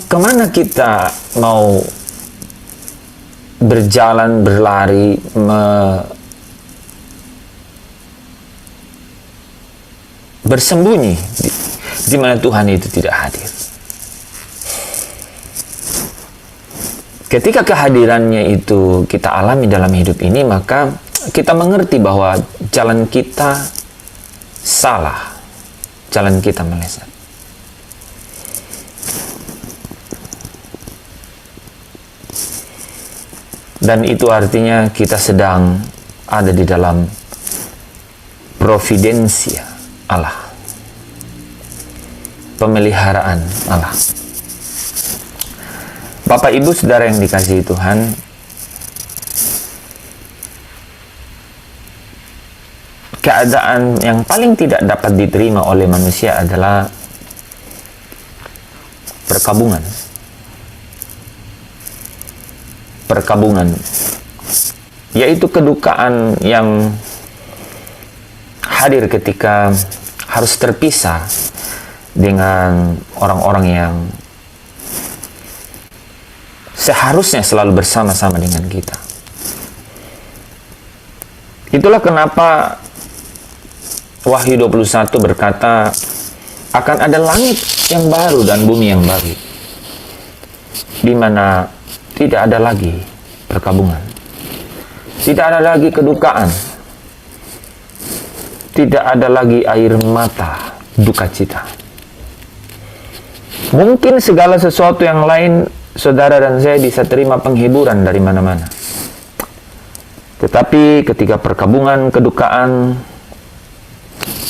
kemana kita mau berjalan, berlari, bersembunyi di mana Tuhan itu tidak hadir? Ketika kehadirannya itu kita alami dalam hidup ini, maka kita mengerti bahwa jalan kita salah, jalan kita meleset. Dan itu artinya kita sedang ada di dalam providensia Allah, pemeliharaan Allah. Bapak, Ibu, Saudara yang dikasihi Tuhan, keadaan yang paling tidak dapat diterima oleh manusia adalah perkabungan. Perkabungan, yaitu kedukaan yang hadir ketika harus terpisah dengan orang-orang yang seharusnya selalu bersama-sama dengan kita. Itulah kenapa Wahyu 21 berkata akan ada langit yang baru dan bumi yang baru, di mana tidak ada lagi perkabungan, tidak ada lagi kedukaan, tidak ada lagi air mata, duka cita. Mungkin segala sesuatu yang lain saudara dan saya bisa terima penghiburan dari mana-mana. Tetapi ketika perkabungan, kedukaan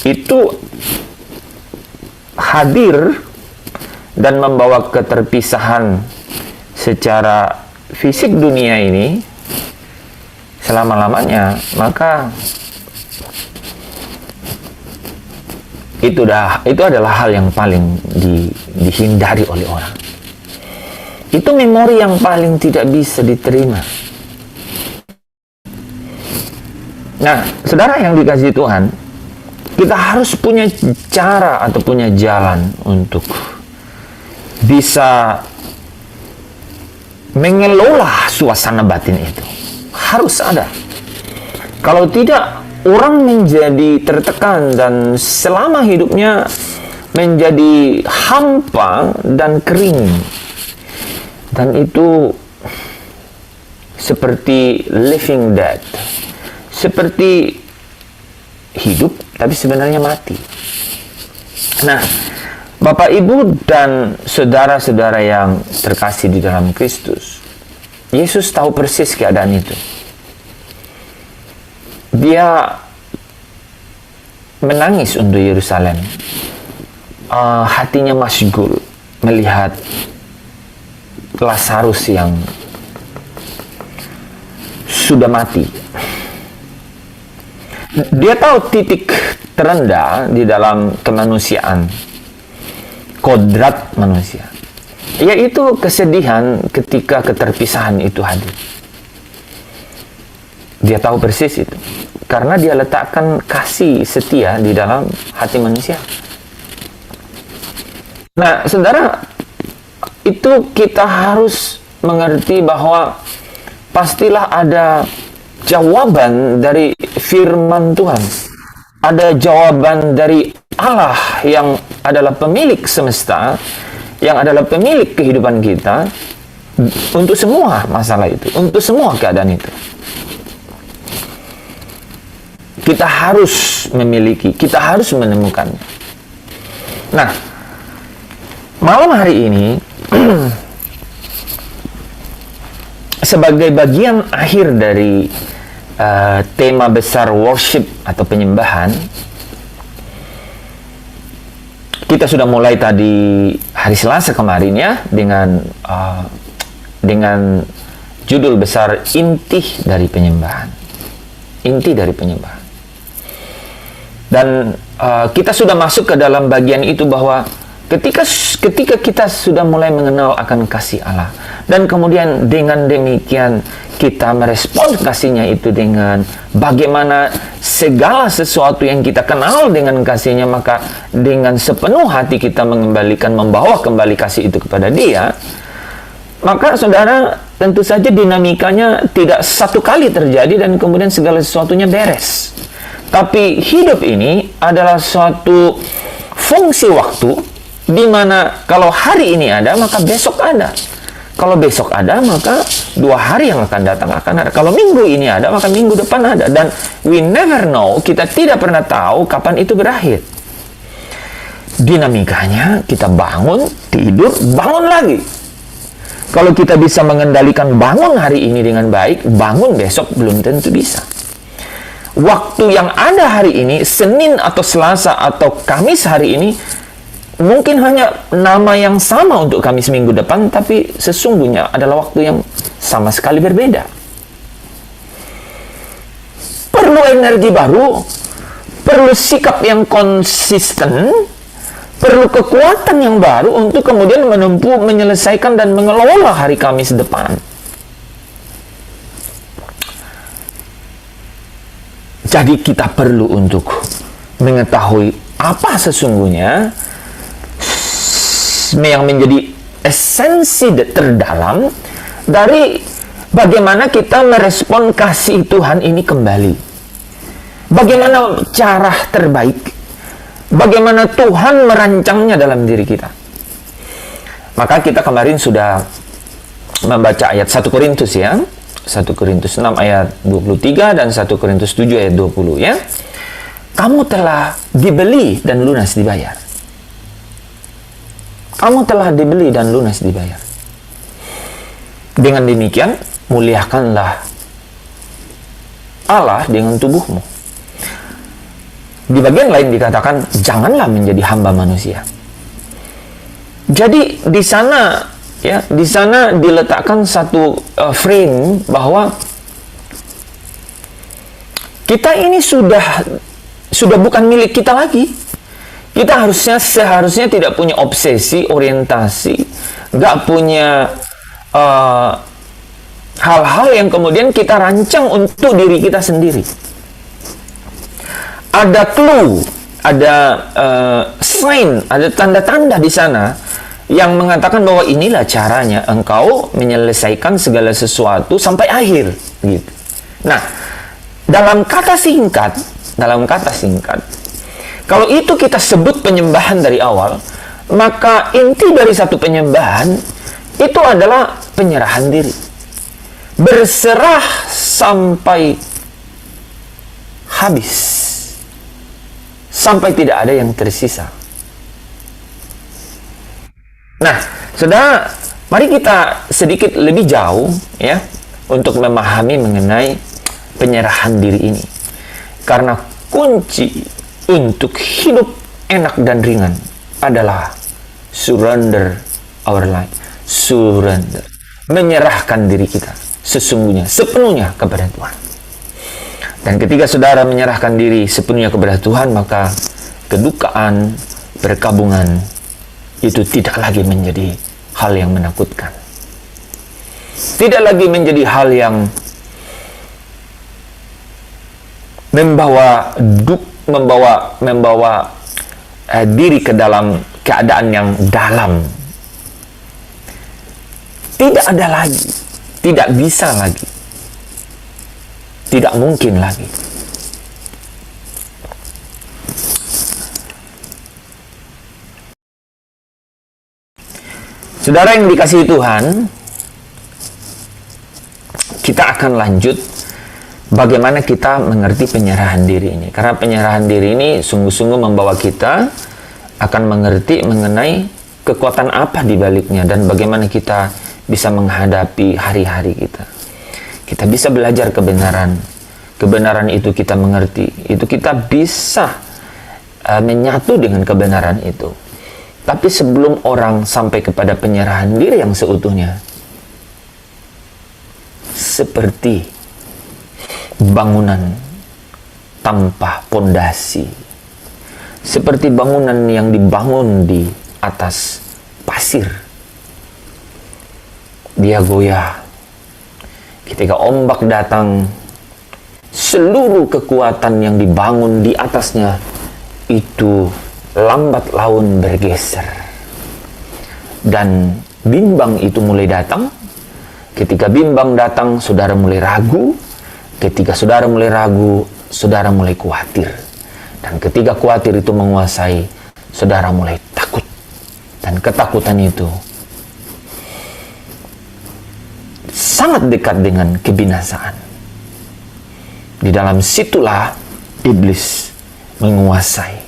itu hadir dan membawa keterpisahan secara fisik dunia ini selama-lamanya, maka itu adalah hal yang paling dihindari oleh orang. Itu memori yang paling tidak bisa diterima. Nah, saudara yang dikasihi Tuhan, kita harus punya cara atau punya jalan untuk bisa mengelola suasana batin itu. Harus ada. Kalau tidak, orang menjadi tertekan dan selama hidupnya menjadi hampa dan kering. Dan itu seperti living dead. Seperti hidup tapi sebenarnya mati. Nah, Bapak, Ibu, dan saudara-saudara yang terkasih di dalam Kristus, Yesus tahu persis keadaan itu. Dia menangis untuk Yerusalem. Hatinya masgul melihat Lazarus yang sudah mati. Dia tahu titik terendah di dalam kemanusiaan, kodrat manusia, yaitu kesedihan ketika keterpisahan itu hadir. Dia tahu persis itu, karena dia letakkan kasih setia di dalam hati manusia. Nah, saudara, itu kita harus mengerti bahwa pastilah ada jawaban dari firman Tuhan. Ada jawaban dari Allah yang adalah pemilik semesta, yang adalah pemilik kehidupan kita, untuk semua masalah itu, untuk semua keadaan itu. Kita harus memiliki, kita harus menemukannya. Nah, malam hari ini sebagai bagian akhir dari tema besar worship atau penyembahan, kita sudah mulai tadi hari Selasa kemarin ya dengan judul besar inti dari penyembahan. Inti dari penyembahan. Dan kita sudah masuk ke dalam bagian itu bahwa Ketika kita sudah mulai mengenal akan kasih Allah, dan kemudian dengan demikian kita merespon kasihnya itu dengan bagaimana segala sesuatu yang kita kenal dengan kasihnya, maka dengan sepenuh hati kita membawa kembali kasih itu kepada Dia, maka saudara, tentu saja dinamikanya tidak satu kali terjadi dan kemudian segala sesuatunya beres. Tapi hidup ini adalah suatu fungsi waktu di mana kalau hari ini ada, maka besok ada. Kalau besok ada, maka 2 hari yang akan datang akan ada. Kalau minggu ini ada, maka minggu depan ada. Dan we never know, kita tidak pernah tahu kapan itu berakhir. Dinamikanya, kita bangun, tidur, bangun lagi. Kalau kita bisa mengendalikan bangun hari ini dengan baik, bangun besok belum tentu bisa. Waktu yang ada hari ini, Senin atau Selasa atau Kamis hari ini, mungkin hanya nama yang sama untuk Kamis minggu depan, tapi sesungguhnya adalah waktu yang sama sekali berbeda. Perlu energi baru, perlu sikap yang konsisten, perlu kekuatan yang baru untuk kemudian menempuh, menyelesaikan, dan mengelola hari Kamis depan. Jadi kita perlu untuk mengetahui apa sesungguhnya yang menjadi esensi terdalam dari bagaimana kita merespon kasih Tuhan ini kembali. Bagaimana cara terbaik, bagaimana Tuhan merancangnya dalam diri kita. Maka kita kemarin sudah membaca ayat 1 Korintus ya, 1 Korintus 6 ayat 23 dan 1 Korintus 7 ayat 20 ya. Kamu telah dibeli dan lunas dibayar. Kamu telah dibeli dan lunas dibayar. Dengan demikian, muliakanlah Allah dengan tubuhmu. Di bagian lain dikatakan, janganlah menjadi hamba manusia. Jadi di sana ya, di sana diletakkan satu frame bahwa kita ini sudah bukan milik kita lagi. Kita seharusnya tidak punya obsesi, orientasi, nggak punya hal-hal yang kemudian kita rancang untuk diri kita sendiri. Ada clue, ada sign, ada tanda-tanda di sana yang mengatakan bahwa inilah caranya engkau menyelesaikan segala sesuatu sampai akhir. Gitu. Nah, dalam kata singkat, kalau itu kita sebut penyembahan dari awal, maka inti dari satu penyembahan itu adalah penyerahan diri. Berserah sampai habis. Sampai tidak ada yang tersisa. Nah, saudara, mari kita sedikit lebih jauh ya untuk memahami mengenai penyerahan diri ini. Karena kunci untuk hidup enak dan ringan adalah surrender our life. Surrender. Menyerahkan diri kita sesungguhnya, sepenuhnya kepada Tuhan. Dan ketika saudara menyerahkan diri sepenuhnya kepada Tuhan, maka kedukaan, perkabungan itu tidak lagi menjadi hal yang menakutkan. Tidak lagi menjadi hal yang membawa diri ke dalam keadaan yang dalam. Tidak ada lagi, tidak bisa lagi, tidak mungkin lagi. Saudara yang dikasihi Tuhan, kita akan lanjut bagaimana kita mengerti penyerahan diri ini. Karena penyerahan diri ini sungguh-sungguh membawa kita akan mengerti mengenai kekuatan apa di baliknya dan bagaimana kita bisa menghadapi hari-hari kita. Kita bisa belajar kebenaran. Kebenaran itu kita mengerti. Itu kita bisa menyatu dengan kebenaran itu. Tapi sebelum orang sampai kepada penyerahan diri yang seutuhnya, seperti bangunan tanpa pondasi, seperti bangunan yang dibangun di atas pasir. Dia goyah. Ketika ombak datang, seluruh kekuatan yang dibangun di atasnya itu lambat laun bergeser. Dan bimbang itu mulai datang. Ketika bimbang datang, saudara mulai ragu. Ketika saudara mulai ragu, saudara mulai khawatir. Dan ketika khawatir itu menguasai, saudara mulai takut. Dan ketakutan itu sangat dekat dengan kebinasaan. Di dalam situlah iblis menguasai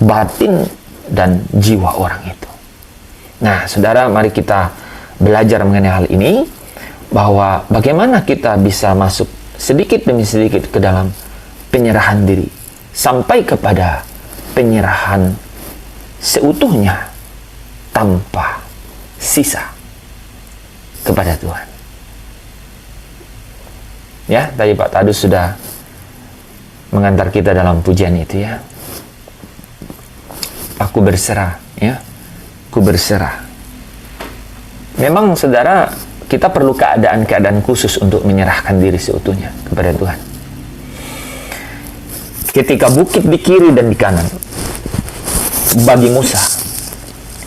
batin dan jiwa orang itu. Nah, saudara, mari kita belajar mengenai hal ini, bahwa bagaimana kita bisa masuk sedikit demi sedikit ke dalam penyerahan diri, sampai kepada penyerahan seutuhnya tanpa sisa kepada Tuhan. Ya, tadi Pak Tadus sudah mengantar kita dalam pujian itu ya. Aku berserah, ya. Aku berserah. Memang saudara, kita perlu keadaan-keadaan khusus untuk menyerahkan diri seutuhnya kepada Tuhan. Ketika bukit di kiri dan di kanan bagi Musa,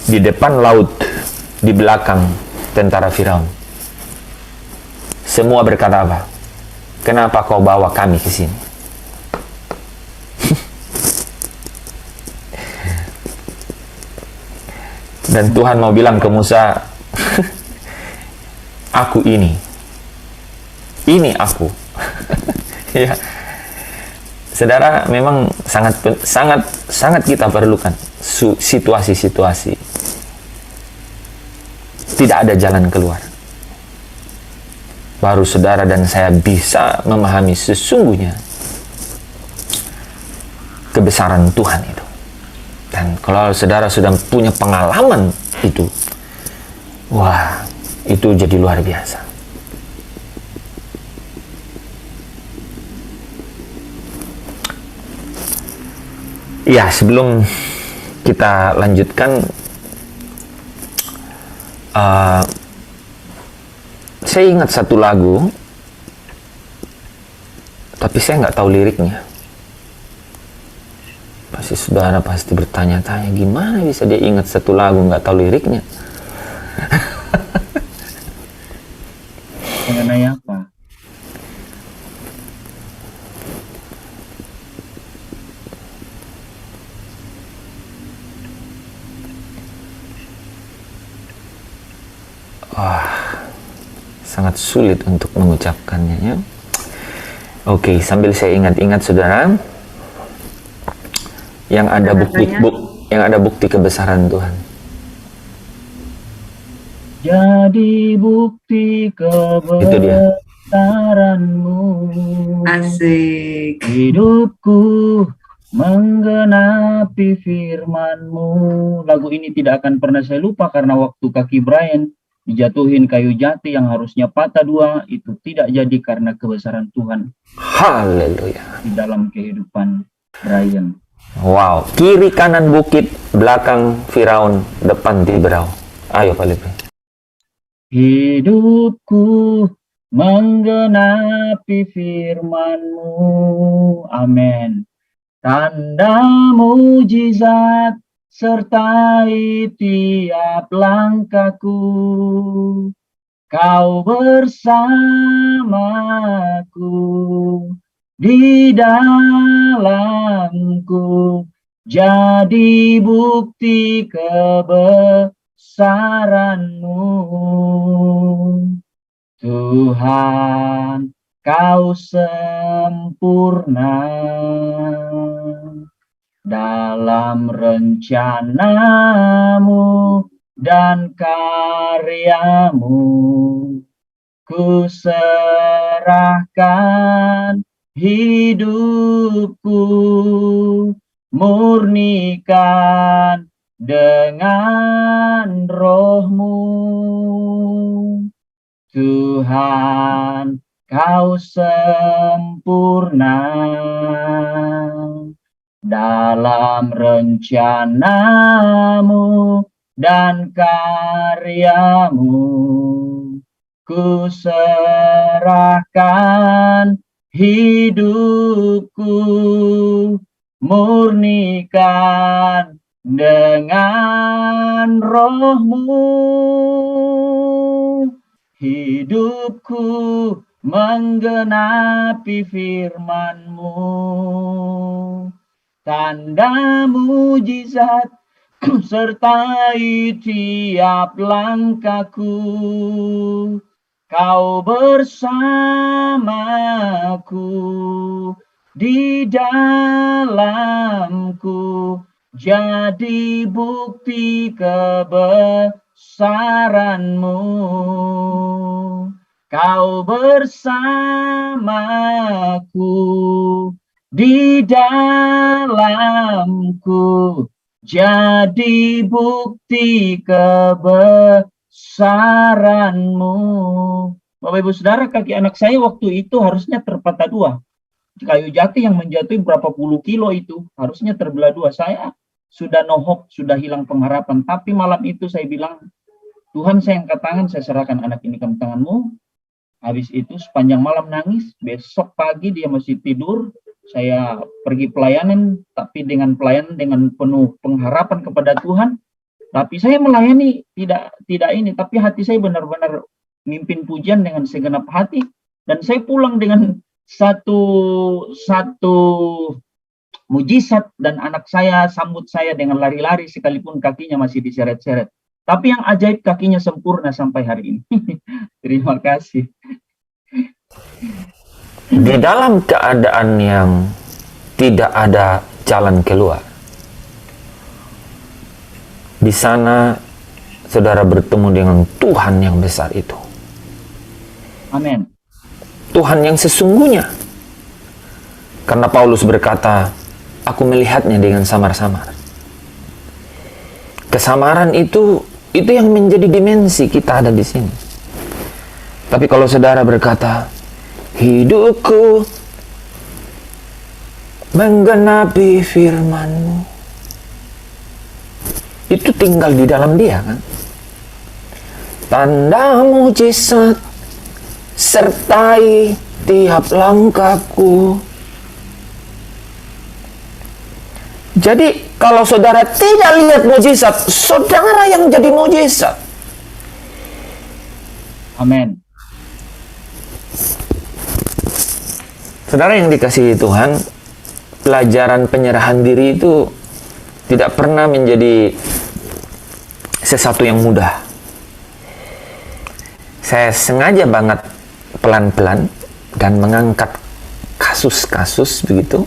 di depan laut, di belakang tentara Firaun, semua berkata apa? Kenapa kau bawa kami ke sini? Dan Tuhan mau bilang ke Musa, aku ini aku. Ya, saudara, memang sangat kita perlukan situasi-situasi. Tidak ada jalan keluar. Baru saudara dan saya bisa memahami sesungguhnya kebesaran Tuhan itu. Dan kalau saudara sudah punya pengalaman itu, wah, itu jadi luar biasa. Ya, sebelum kita lanjutkan, saya ingat satu lagu, tapi saya nggak tahu liriknya. Pasti saudara pasti bertanya-tanya, gimana bisa dia ingat satu lagu nggak tahu liriknya? Mengenai apa? Wah, sangat sulit untuk mengucapkannya ya. Oke, sambil saya ingat-ingat saudara, yang ada bukti kebesaran Tuhan. Jadi bukti kebesaran-Mu. Asik. Hidupku menggenapi firman-Mu. Lagu ini tidak akan pernah saya lupa, karena waktu kaki Brian dijatuhin kayu jati yang harusnya patah dua, itu tidak jadi karena kebesaran Tuhan. Haleluya. Di dalam kehidupan Brian. Wow, kiri kanan bukit, belakang Firaun, depan Tiberau. Ayo Pak Lipi. Hidupku menggenapi firman-Mu. Amin. Tanda mujizat sertai tiap langkahku. Kau bersamaku di dalamku, jadi bukti kebesaran-Mu. Tuhan, Kau sempurna dalam rencana-Mu dan karya-Mu. Ku serahkan hidupku, murnikan dengan Roh-Mu. Tuhan, Kau sempurna dalam rencanamu dan karyamu. Ku serahkan hidupku, murnikan dengan rohmu. Hidupku menggenapi firman-Mu. Tanda mujizat sertai tiap langkahku. Kau bersamaku, di dalamku, jadi bukti kebesaran-Mu. Kau bersamaku, di dalamku, jadi bukti kebesaran-Mu. Bapak Ibu Saudara, kaki anak saya waktu itu harusnya terpatah dua. Kayu jati yang menjatuhi berapa puluh kilo itu harusnya terbelah dua. Saya sudah nohok, sudah hilang pengharapan. Tapi malam itu saya bilang, Tuhan, saya angkat tangan, saya serahkan anak ini ke tangan-Mu. Habis itu sepanjang malam nangis. Besok pagi dia masih tidur. Saya pergi pelayanan, tapi dengan pelayanan dengan penuh pengharapan kepada Tuhan. Tapi saya melayani tidak ini, tapi hati saya benar-benar mimpin pujian dengan segenap hati. Dan saya pulang dengan satu mujizat, dan anak saya sambut saya dengan lari-lari sekalipun kakinya masih diseret-seret. Tapi yang ajaib, kakinya sempurna sampai hari ini. Terima kasih. Di dalam keadaan yang tidak ada jalan keluar, di sana saudara bertemu dengan Tuhan yang besar itu. Amin. Tuhan yang sesungguhnya. Karena Paulus berkata, aku melihatnya dengan samar-samar. Kesamaran itu yang menjadi dimensi kita ada di sini. Tapi kalau saudara berkata, hidupku menggenapi firman-Mu, itu tinggal di dalam dia, kan? Tanda mujizat sertai tiap langkahku. Jadi kalau saudara tidak lihat mujizat, saudara yang jadi mujizat. Amin. Saudara yang dikasihi Tuhan, pelajaran penyerahan diri itu tidak pernah menjadi sesuatu yang mudah. Saya sengaja banget pelan-pelan dan mengangkat kasus-kasus begitu,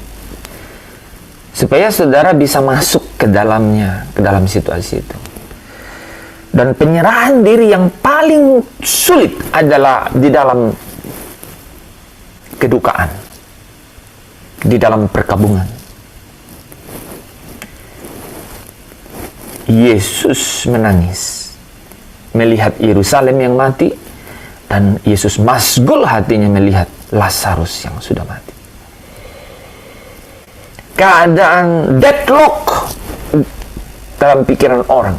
supaya saudara bisa masuk ke dalamnya, ke dalam situasi itu. Dan penyerahan diri yang paling sulit adalah di dalam kedukaan, di dalam perkabungan. Yesus menangis melihat Yerusalem yang mati, dan Yesus masgul hatinya melihat Lazarus yang sudah mati. Keadaan deadlock dalam pikiran orang,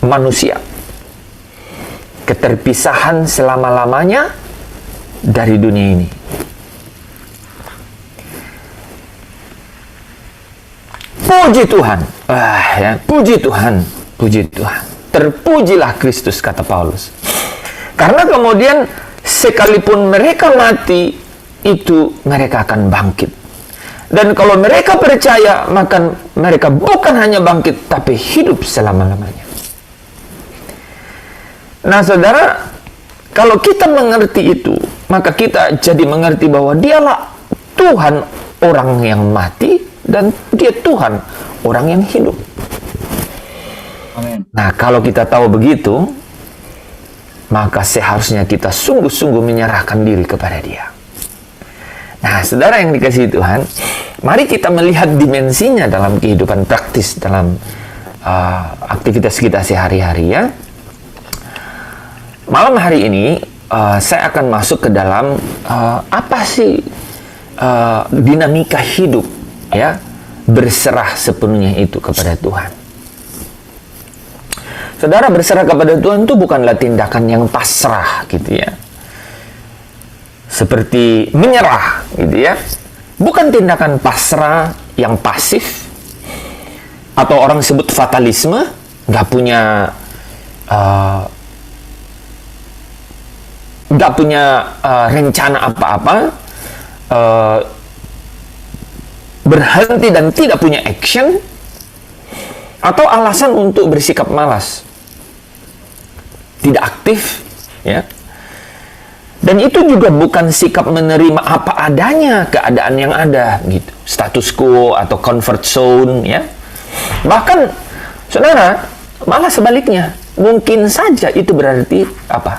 manusia, keterpisahan selama-lamanya dari dunia ini. Puji Tuhan, puji Tuhan, puji Tuhan. Terpujilah Kristus, kata Paulus. Karena kemudian sekalipun mereka mati, itu mereka akan bangkit. Dan kalau mereka percaya, maka mereka bukan hanya bangkit, tapi hidup selama-lamanya. Nah saudara, kalau kita mengerti itu, maka kita jadi mengerti bahwa dialah Tuhan orang yang mati, dan dia Tuhan orang yang hidup. Amin. Nah, kalau kita tahu begitu, maka seharusnya kita sungguh-sungguh menyerahkan diri kepada dia. Nah, saudara yang dikasihi Tuhan, mari kita melihat dimensinya dalam kehidupan praktis, dalam aktivitas kita sehari-hari, ya. Malam hari ini, saya akan masuk ke dalam apa sih dinamika hidup, ya, berserah sepenuhnya itu kepada Tuhan. Saudara, berserah kepada Tuhan itu bukanlah tindakan yang pasrah gitu ya, seperti menyerah gitu ya. Bukan tindakan pasrah yang pasif, atau orang sebut fatalisme, nggak punya rencana apa-apa, berhenti dan tidak punya action, atau alasan untuk bersikap malas, tidak aktif ya. Dan itu juga bukan sikap menerima apa adanya keadaan yang ada gitu, status quo atau comfort zone ya. Bahkan saudara, malah sebaliknya, mungkin saja itu berarti apa?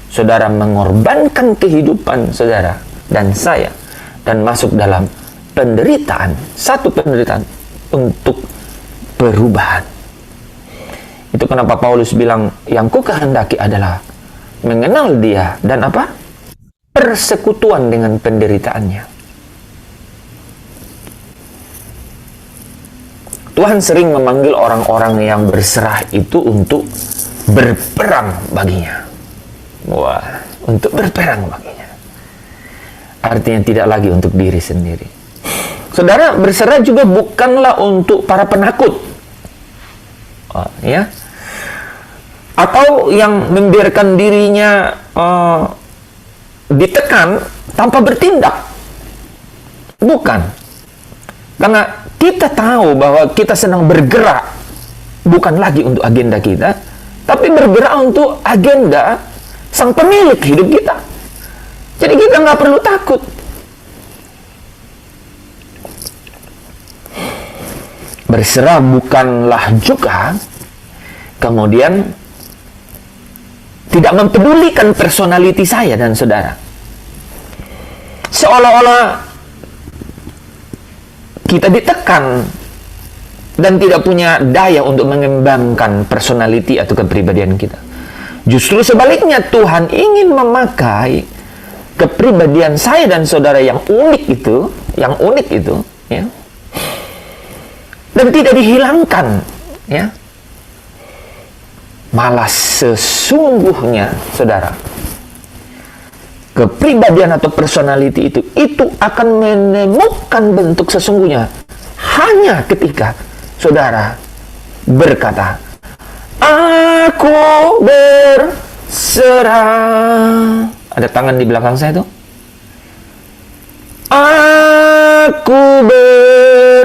Saudara mengorbankan kehidupan saudara dan saya dan masuk dalam penderitaan, satu penderitaan untuk perubahan. Itu kenapa Paulus bilang, yang ku kehendaki adalah mengenal Dia dan apa? Persekutuan dengan penderitaannya. Tuhan sering memanggil orang-orang yang berserah itu untuk berperang baginya. Wah, untuk berperang baginya. Artinya tidak lagi untuk diri sendiri. Saudara, berserah juga bukanlah untuk para penakut. Ya. Atau yang membiarkan dirinya ditekan tanpa bertindak. Bukan. Karena kita tahu bahwa kita sedang bergerak bukan lagi untuk agenda kita, tapi bergerak untuk agenda Sang Pemilik hidup kita. Jadi kita nggak perlu takut. Berserah bukanlah juga kemudian tidak mempedulikan personality saya dan saudara. Seolah-olah kita ditekan dan tidak punya daya untuk mengembangkan personality atau kepribadian kita. Justru sebaliknya, Tuhan ingin memakai kepribadian saya dan saudara yang unik itu, ya, dan tidak dihilangkan, ya. Malah sesungguhnya, saudara, kepribadian atau personality itu akan menemukan bentuk sesungguhnya hanya ketika saudara berkata, aku berserah. Ada tangan di belakang saya tuh. Aku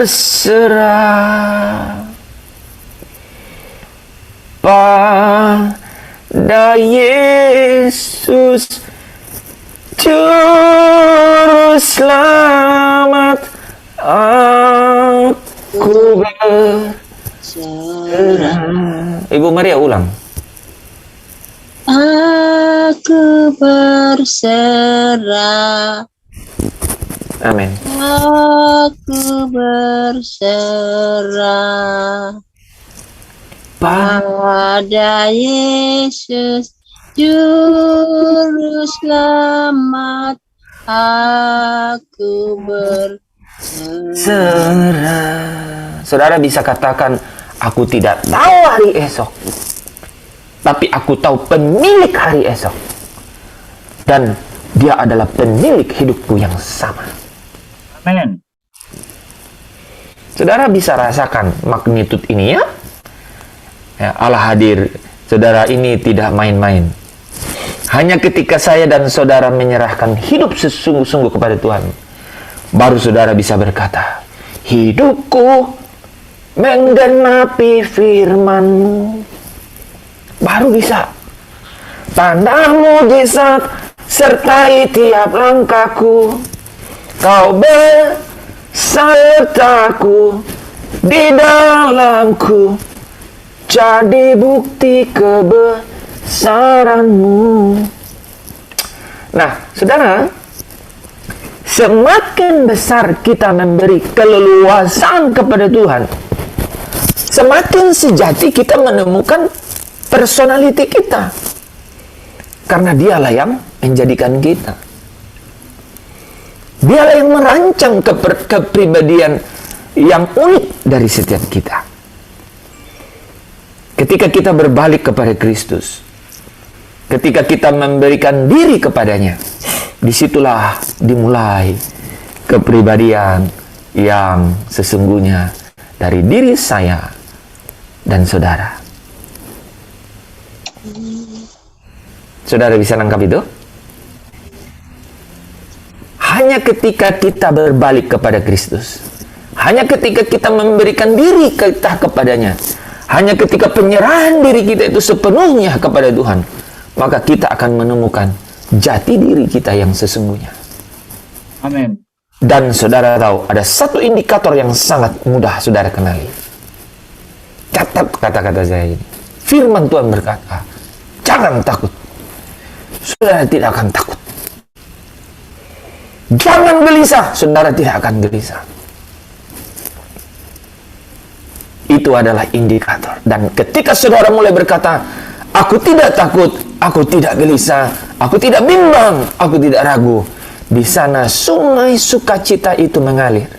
berserah pada Yesus Juru Selamat. Aku berserah. Ibu Maria ulang. Aku berserah. Amin. Aku berserah pada Yesus Juru Selamat. Aku berserah. Saudara bisa katakan, aku tidak tahu hari esok, tapi aku tahu pemilik hari esok. Dan Dia adalah pemilik hidupku yang sama. Amin. Saudara bisa rasakan magnitude ini ya? Ya, Allah hadir. Saudara, ini tidak main-main. Hanya ketika saya dan saudara menyerahkan hidup sesungguh-sungguh kepada Tuhan, baru saudara bisa berkata, hidupku menggenapi firman-Mu. Baru bisa. Tanda mujizat sertai tiap langkahku. Kau besertaku di dalamku, jadi bukti kebesaran-Mu. Nah, saudara, semakin besar kita memberi keleluasan kepada Tuhan, semakin sejati kita menemukan personality kita. Karena Dialah yang menjadikan kita. Dialah yang merancang kepribadian yang unik dari setiap kita. Ketika kita berbalik kepada Kristus, ketika kita memberikan diri kepadanya, disitulah dimulai kepribadian yang sesungguhnya dari diri saya dan saudara. Saudara bisa nangkap itu? Hanya ketika kita berbalik kepada Kristus, hanya ketika kita memberikan diri kita kepadanya, hanya ketika penyerahan diri kita itu sepenuhnya kepada Tuhan, maka kita akan menemukan jati diri kita yang sesungguhnya. Amin. Dan saudara tahu, ada satu indikator yang sangat mudah saudara kenali. Catat kata-kata saya ini. Firman Tuhan berkata, jangan takut. Saudara tidak akan takut. Jangan gelisah, saudara tidak akan gelisah. Itu adalah indikator. Dan ketika saudara mulai berkata, aku tidak takut, aku tidak gelisah, aku tidak bimbang, aku tidak ragu, di sana sungai sukacita itu mengalir.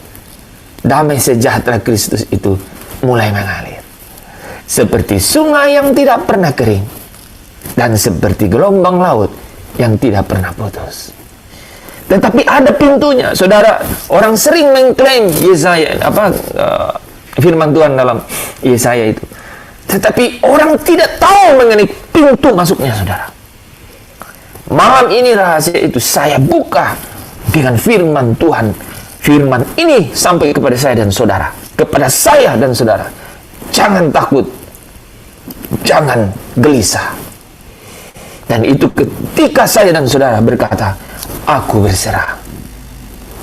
Damai sejahtera Kristus itu mulai mengalir. Seperti sungai yang tidak pernah kering, dan seperti gelombang laut yang tidak pernah putus. Tetapi ada pintunya, saudara. Orang sering mengklaim Yesaya, firman Tuhan dalam Yesaya itu. Tetapi orang tidak tahu mengenai pintu masuknya, saudara. Malam ini rahasia itu saya buka dengan firman Tuhan. Firman ini sampai kepada saya dan saudara. Kepada saya dan saudara. Jangan takut. Jangan gelisah. Dan itu ketika saya dan saudara berkata, aku berserah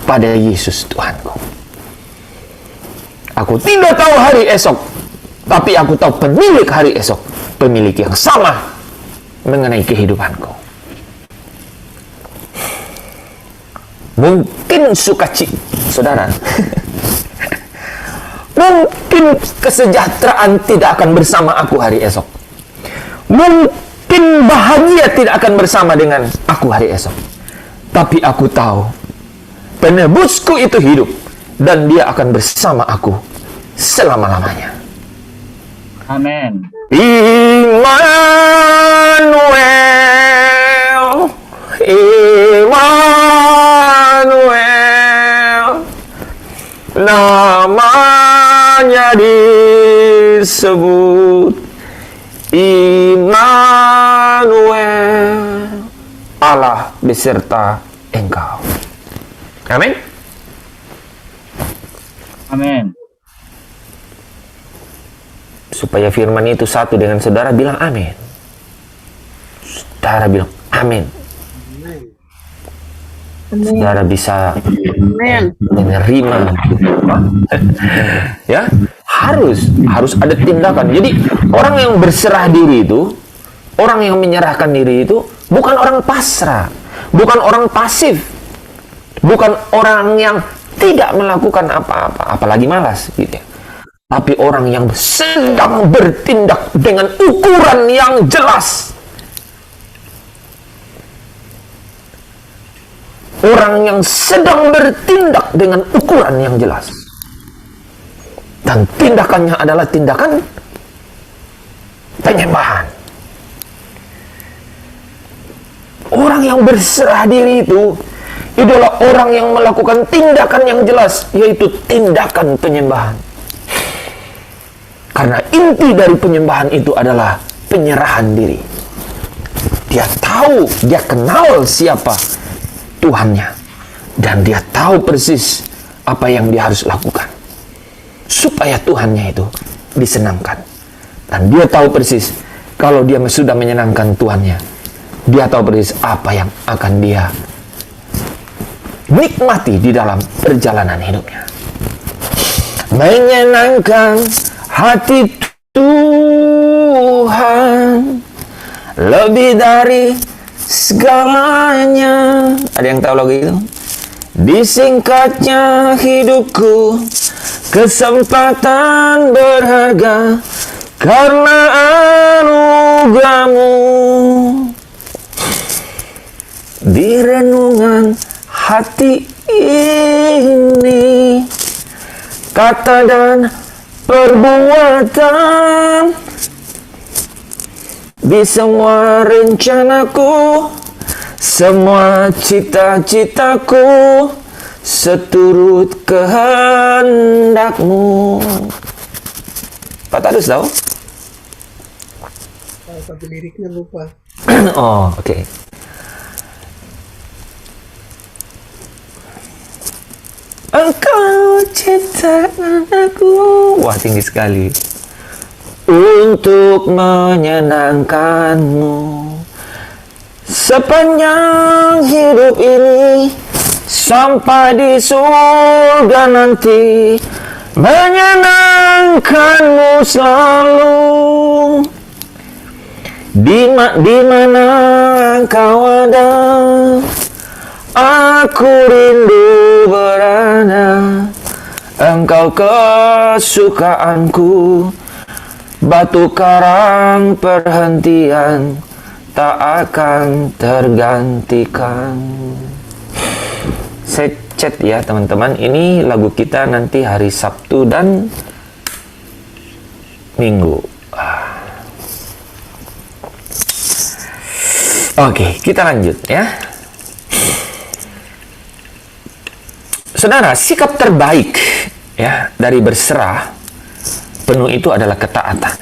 pada Yesus Tuhanku. Aku tidak tahu hari esok, tapi aku tahu pemilik hari esok, pemilik yang sama mengenai kehidupanku. Mungkin sukacita, saudara. Mungkin kesejahteraan tidak akan bersama aku hari esok. Mungkin bahagia tidak akan bersama dengan aku hari esok. Tapi aku tahu penebusku itu hidup dan dia akan bersama aku selama-lamanya. Amin. Immanuel, Immanuel, namanya disebut Immanuel, Allah beserta engkau. Amin. Amin. Supaya firman itu satu dengan saudara, bilang amin. Saudara bilang amin. Saudara bisa menerima. Ya, harus ada tindakan. Jadi orang yang berserah diri itu, orang yang menyerahkan diri itu bukan orang pasrah, bukan orang pasif, bukan orang yang tidak melakukan apa-apa, apalagi malas gitu ya. Tapi orang yang sedang bertindak dengan ukuran yang jelas. Orang yang sedang bertindak dengan ukuran yang jelas. Dan tindakannya adalah tindakan penyembahan. Orang yang berserah diri itu adalah orang yang melakukan tindakan yang jelas, yaitu tindakan penyembahan. Karena inti dari penyembahan itu adalah penyerahan diri. Dia tahu, dia kenal siapa Tuhannya, dan dia tahu persis apa yang dia harus lakukan supaya Tuhannya itu disenangkan. Dan dia tahu persis kalau dia sudah menyenangkan Tuhannya, dia tahu persis apa yang akan dia nikmati di dalam perjalanan hidupnya. Menyenangkan hati Tuhan lebih dari segalanya. Ada yang tahu lagu itu? Disingkatnya hidupku, kesempatan berharga karena anugerahmu. Di renungan hati ini kata dan perbuatan, di semua rencanaku, semua cita-citaku, seturut kehendakmu. Pak Tadus tahu? Satu liriknya lupa. Oh, oke. Engkau ciptakan aku. Wah, tinggi sekali. Untuk menyenangkanmu sepanjang hidup ini, sampai di surga nanti, menyenangkanmu selalu. Di mana engkau ada, aku rindu berada. Engkau kesukaanku, batu karang perhentian, tak akan tergantikan. Saya chat ya teman-teman, ini lagu kita nanti hari Sabtu dan Minggu. Oke, kita lanjut ya. Saudara, sikap terbaik ya dari berserah penuh itu adalah ketaatan.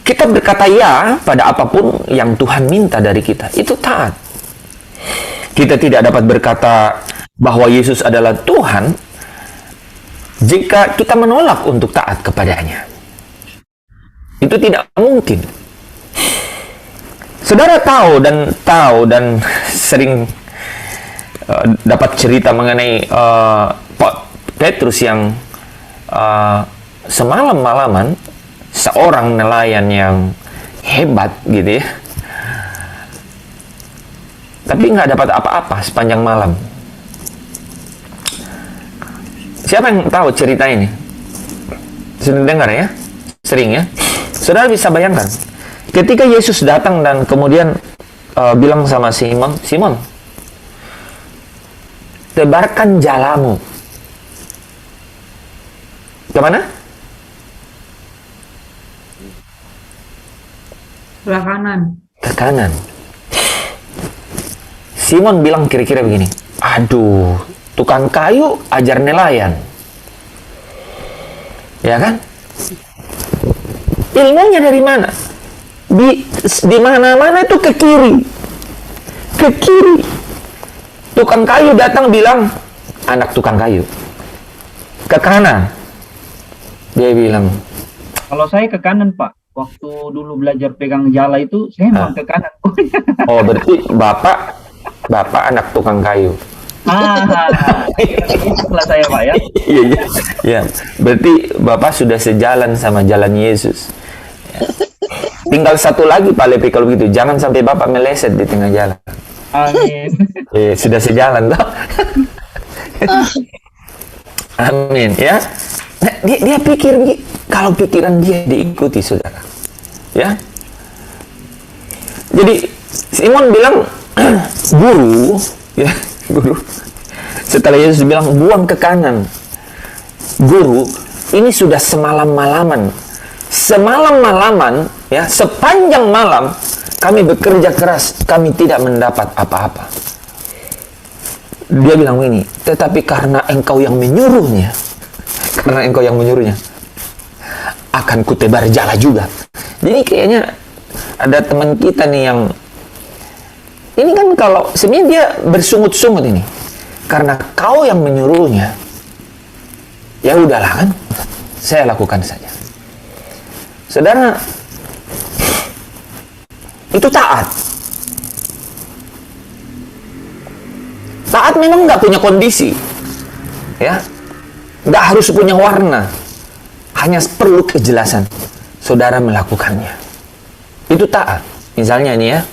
Kita berkata ya pada apapun yang Tuhan minta dari kita, itu taat. Kita tidak dapat berkata bahwa Yesus adalah Tuhan jika kita menolak untuk taat kepadanya. Itu tidak mungkin. Saudara tahu dan sering dapat cerita mengenai Petrus yang semalam-malaman, seorang nelayan yang hebat gitu ya, tapi nggak dapat apa-apa sepanjang malam. Siapa yang tahu cerita ini? Sudah dengar ya? Sering ya? Saudara bisa bayangkan ketika Yesus datang dan kemudian bilang sama Simon, Simon, tebarkan jalamu. Kemana? Sebelah kanan. Ke kanan. Simon bilang kira-kira begini, aduh, tukang kayu ajar nelayan. Ya kan? Ilmunya dari mana? Di mana-mana itu ke kiri. Ke kiri. Tukang kayu datang bilang, anak tukang kayu. Ke kanan. Dia bilang, Kalau saya ke kanan, Pak. Waktu dulu belajar pegang jala itu, saya memang ke kanan. oh berarti bapak anak tukang kayu. Setelah saya, Pak ya. Iya, iya. Ya, berarti bapak sudah sejalan sama jalan Yesus. Ya. Tinggal satu lagi Pak Lepi kalau begitu, jangan sampai bapak meleset di tengah jalan. Amin. Sudah sejalan toh. Amin ya. Nah, dia pikir kalau pikiran dia diikuti saudara. Ya. Jadi Simon bilang guru, ya, guru. Setelah Yesus bilang buang ke kanan. Guru, ini sudah semalam-malaman. Semalam-malaman, ya, sepanjang malam kami bekerja keras, kami tidak mendapat apa-apa. Dia bilang ini, tetapi karena engkau yang menyuruhnya, akan kutebar jala juga. Jadi kayaknya ada teman kita nih yang, ini kan kalau sebenarnya dia bersungut-sungut ini, karena kau yang menyuruhnya, ya udahlah kan, saya lakukan saja. Saudara, itu taat. Taat memang nggak punya kondisi, ya, nggak harus punya warna, hanya perlu kejelasan. Saudara melakukannya, itu taat. Misalnya ini ya,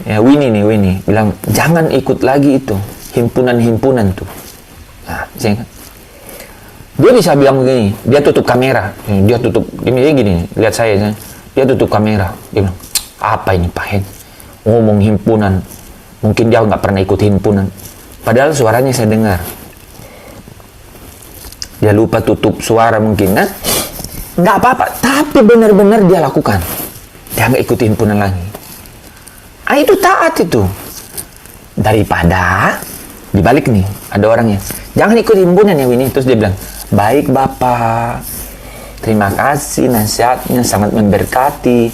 ya Winnie bilang jangan ikut lagi itu himpunan-himpunan tuh. Nah, dia bisa bilang begini, dia tutup kamera, dia gini, lihat saya, dia tutup kamera, dia bilang, apa ini Pak Hen, ngomong himpunan, mungkin dia nggak pernah ikut himpunan, Padahal suaranya saya dengar. Dia lupa tutup suara mungkin kan? Nggak apa-apa, tapi benar-benar dia lakukan. Dia nggak ikut himpunan lagi. Itu taat itu. Daripada dibalik nih, ada orangnya, jangan ikut himpunan ya Winnie. Terus dia bilang, baik Bapak, terima kasih nasihatnya, sangat memberkati.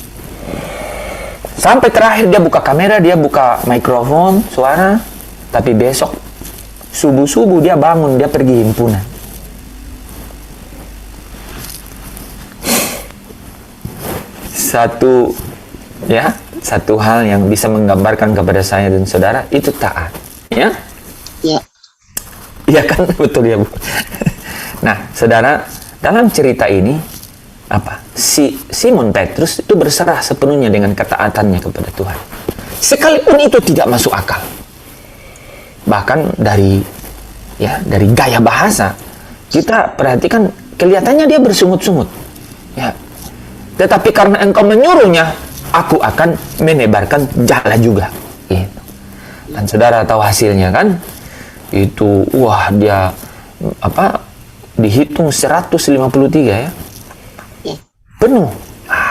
Sampai terakhir dia buka kamera, dia buka mikrofon, suara. Tapi besok subuh-subuh dia bangun, dia pergi himpunan. Satu hal yang bisa menggambarkan kepada saya dan saudara itu taat, ya? Ya. Iya kan, betul ya Bu. Nah, saudara, dalam cerita ini si Simon Petrus itu berserah sepenuhnya dengan ketaatannya kepada Tuhan. Sekalipun itu tidak masuk akal. Bahkan dari gaya bahasa kita perhatikan, kelihatannya dia bersungut-sungut. Ya. Tetapi karena engkau menyuruhnya, aku akan menebarkan jala juga. Gitu. Dan saudara tahu hasilnya kan? Itu dia dihitung 153 ya. Ya. Penuh.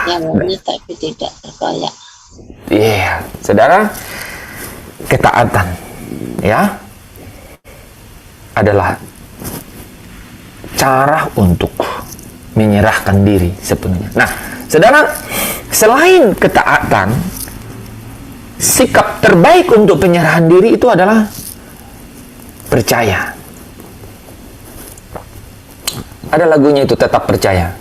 Yang ini tapi tidak terkoyak. Iya, saudara, ketaatan ya adalah cara untuk menyerahkan diri sepenuhnya. Nah, saudara, selain ketaatan, sikap terbaik untuk penyerahan diri itu adalah percaya. Ada lagunya itu, Tetap Percaya.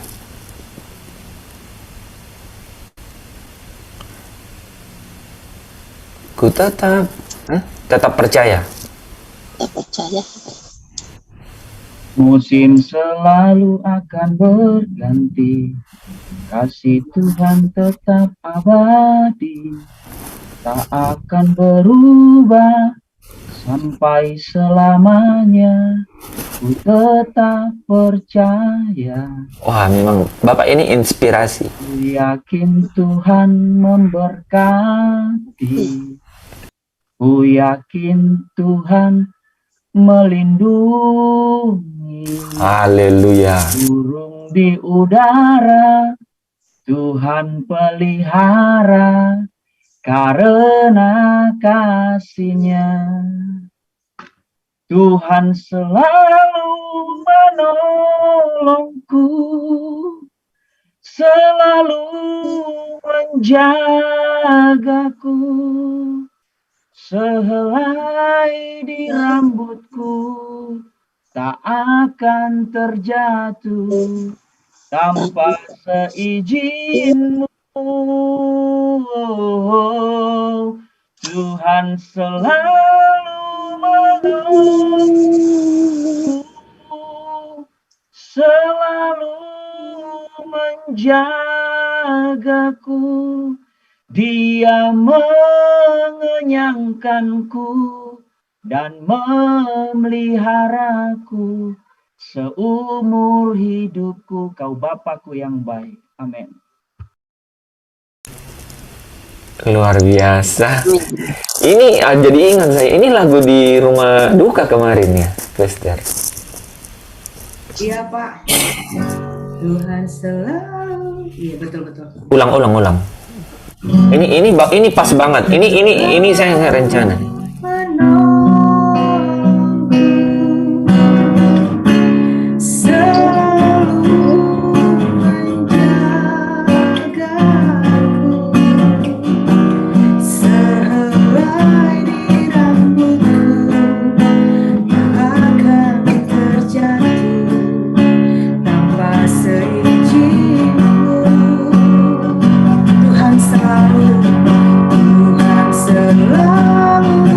Ku tetap percaya. Tak percaya. Musim selalu akan berganti, kasih Tuhan tetap abadi, tak akan berubah sampai selamanya. Ku tetap percaya. Wah, memang Bapak ini inspirasi. Ku yakin Tuhan memberkati. Ku yakin Tuhan melindungi. Haleluya. Burung di udara Tuhan pelihara karena kasih-Nya. Tuhan selalu menolongku, selalu menjagaku, sehelai di rambutku tak akan terjatuh tanpa seizin-Mu. Tuhan selalu menolongku, selalu menjagaku. Dia mengenyangkanku dan memeliharaku seumur hidupku. Kau Bapakku yang baik. Amin. Luar biasa. Ini jadi ingat saya, ini lagu di rumah duka kemarin ya, Lester. Iya Pak. Tuhan selalu. Iya betul. Ulang. Ini pas banget. Ini saya nggak rencana. Tuhan selalu